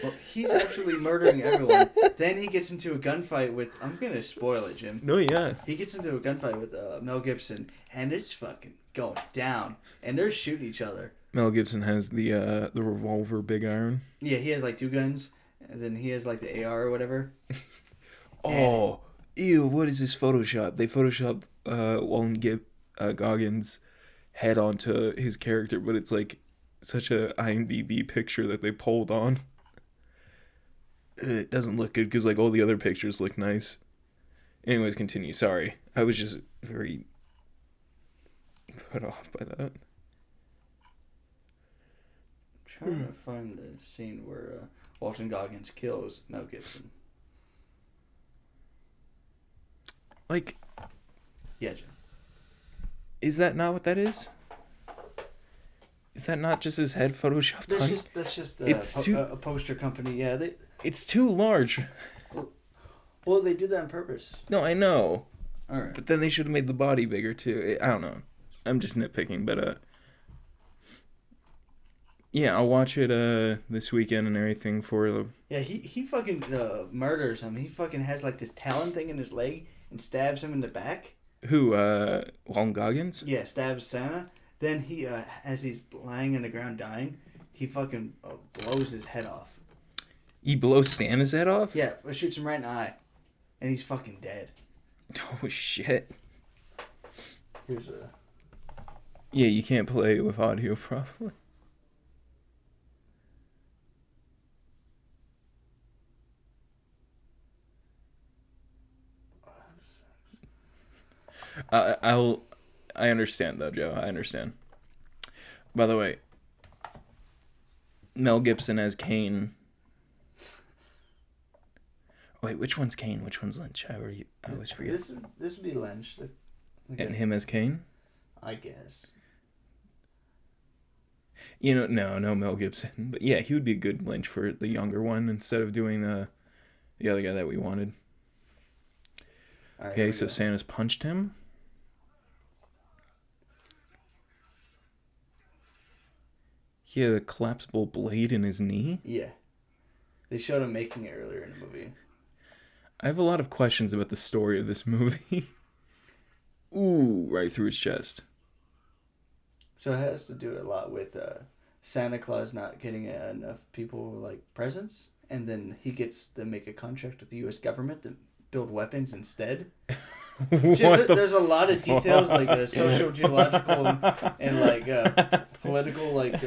Well, he's actually murdering everyone. Then he gets into a gunfight with... I'm going to spoil it, Jim. No, yeah. He gets into a gunfight with Mel Gibson, and it's fucking going down. And they're shooting each other. Mel Gibson has the revolver Big Iron. Yeah, he has like 2 guns, and then he has like the AR or whatever. Oh, ew, what is this Photoshop? They Photoshopped Walton Goggins' head onto his character, but it's like such a IMDb picture that they pulled on. It doesn't look good because like all the other pictures look nice. Anyways, continue. Sorry. I was just very put off by that. Trying to find the scene where Walton Goggins kills Mel Gibson. Like, yeah, Jim. Is that not what that is? Is that not just his head photoshopped? That's just a poster company. Yeah, it's too large. Well, they do that on purpose. No, I know. All right. But then they should have made the body bigger too. I don't know. I'm just nitpicking, but yeah, I'll watch it this weekend and everything for the. Yeah, he fucking murders him. He fucking has like this talon thing in his leg and stabs him in the back. Who? Walton Goggins? Yeah, stabs Santa. Then he, as he's lying on the ground dying, he fucking blows his head off. He blows Santa's head off? Yeah, shoots him right in the eye, and he's fucking dead. Oh shit! Here's a. Yeah, you can't play it with audio probably. I understand though, Joe. I understand. By the way, Mel Gibson as Kane. Wait, which one's Kane? Which one's Lynch? I always forget. This would be Lynch. And him as Kane? I guess. You know, no Mel Gibson. But yeah, he would be a good Lynch for the younger one instead of doing the other guy that we wanted. Right, okay, so Santa's punched him. He had a collapsible blade in his knee? Yeah. They showed him making it earlier in the movie. I have a lot of questions about the story of this movie. Ooh, right through his chest. So it has to do a lot with Santa Claus not getting enough people like presents, and then he gets to make a contract with the U.S. government to build weapons instead. There's a lot of details like socio-geological and like political like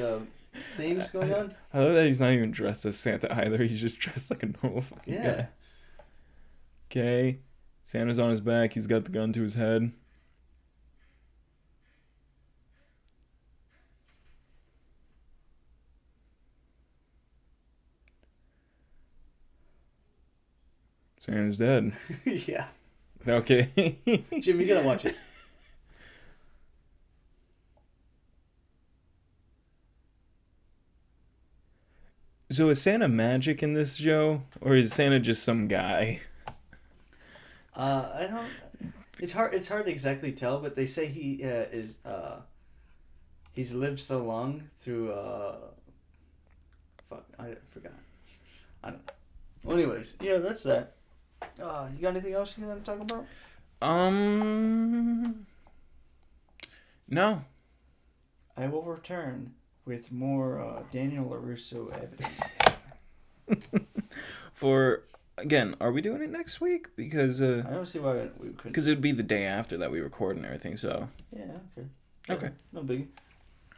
themes going on. I love that he's not even dressed as Santa either. He's just dressed like a normal fucking guy. Okay, Santa's on his back. He's got the gun to his head. Santa's dead. Yeah. Okay. Jim, you gotta watch it. So is Santa magic in this, Joe? Or is Santa just some guy? I don't... It's hard to exactly tell, but they say he he's lived so long through fuck, I forgot. I don't know. Well, anyways, yeah, that's that. You got anything else you want to talk about? No. I will return with more Daniel LaRusso evidence. For, again, are we doing it next week? Because I don't see why we couldn't. Because it would be the day after that we record and everything, so. Yeah, okay. Okay. No biggie.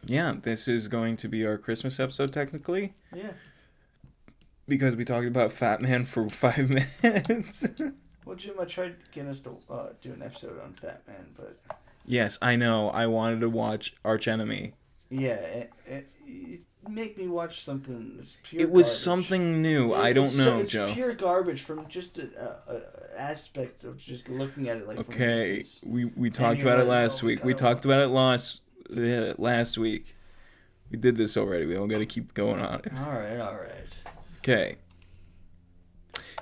Yeah, this is going to be our Christmas episode, technically. Yeah. Because we talked about Fatman for 5 minutes. Well, Jim, I tried getting us to do an episode on Fatman, but... Yes, I know. I wanted to watch Arch Enemy. Yeah, it make me watch something that's pure It was garbage. something new. I don't know, it's Joe. It's pure garbage from just an aspect of just looking at it like from a Okay, distance. we talked about it last week. We talked about it last week. We did this already. We don't got to keep going on it. All right. Okay.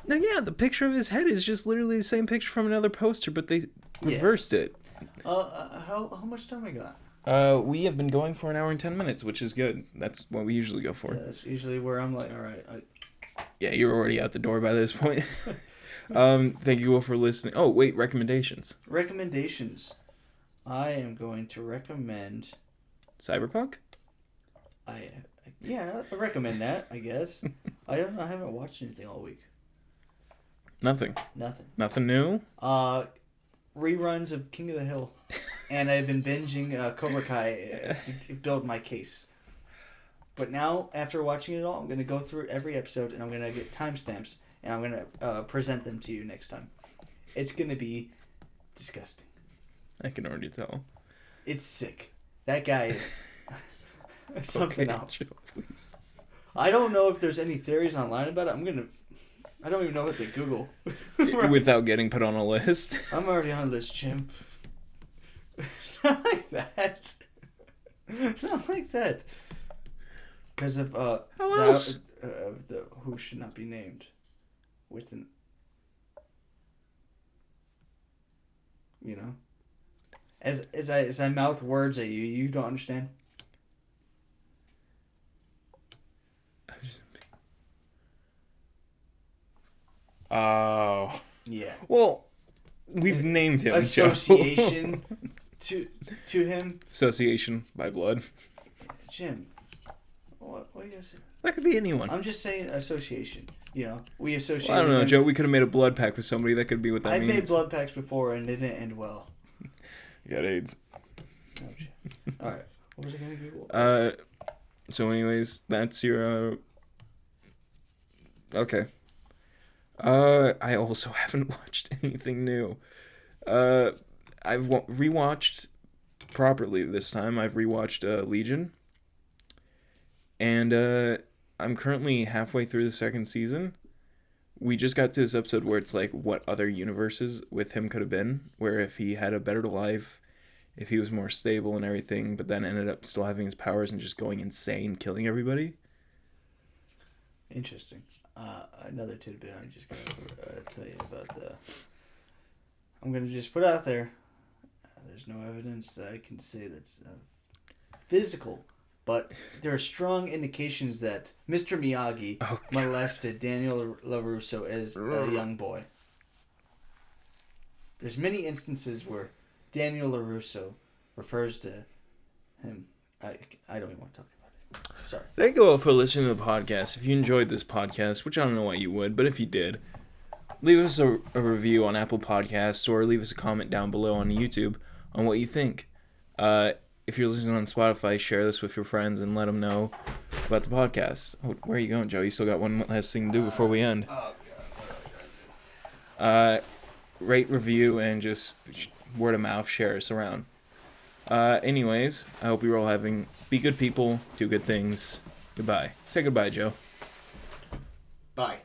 Now, yeah, the picture of his head is just literally the same picture from another poster, but they reversed it. How much time we got? We have been going for 1 hour and 10 minutes, which is good. That's what we usually go for. Yeah, that's usually where I'm like, all right. Yeah, you're already out the door by this point. Thank you all for listening. Oh, wait, recommendations. Recommendations. I am going to recommend... Cyberpunk? I recommend that, I guess. I haven't watched anything all week. Nothing. Nothing new? Reruns of King of the Hill. And I've been binging Cobra Kai to build my case. But now, after watching it all, I'm going to go through every episode and I'm going to get timestamps and I'm going to present them to you next time. It's going to be disgusting. I can already tell. It's sick. That guy is something else. Joe, please. I don't know if there's any theories online about it. I don't even know what they Google. Without getting put on a list. I'm already on this, Jim. Not like that. Not like that. Because of How else? The who should not be named, with an, you know, as I mouth words at you, you don't understand. Oh. Yeah. Well, we've named him Association to him. Association by blood. Jim. What are you gonna say? That could be anyone. I'm just saying association. You know, we associate. Well, I don't know, Joe. We could have made a blood pact with somebody. That could be what that means. I've made blood pacts before and it didn't end well. You got AIDS. Oh, all right. What was I gonna Google? So, anyways, that's your. Okay. I also haven't watched anything new. I've rewatched properly this time. I've rewatched Legion. And I'm currently halfway through the second season. We just got to this episode where it's like what other universes with him could have been. Where if he had a better life, if he was more stable and everything, but then ended up still having his powers and just going insane, killing everybody. Interesting. Another tidbit I just gotta tell you about I'm gonna just put out there. There's no evidence that I can say that's physical, but there are strong indications that Mr. Miyagi molested Daniel LaRusso as a young boy. There's many instances where Daniel LaRusso refers to him. I don't even want to talk about it. Sorry. Thank you all for listening to the podcast. If you enjoyed this podcast, which I don't know why you would, but if you did, leave us a review on Apple Podcasts or leave us a comment down below on YouTube on what you think. If you're listening on Spotify, share this with your friends and let them know about the podcast. Oh, where are you going, Joe? You still got one last thing to do before we end. Rate, review, and just word of mouth, share us around. Anyways, I hope you're all be good people, do good things. Goodbye. Say goodbye, Joe. Bye.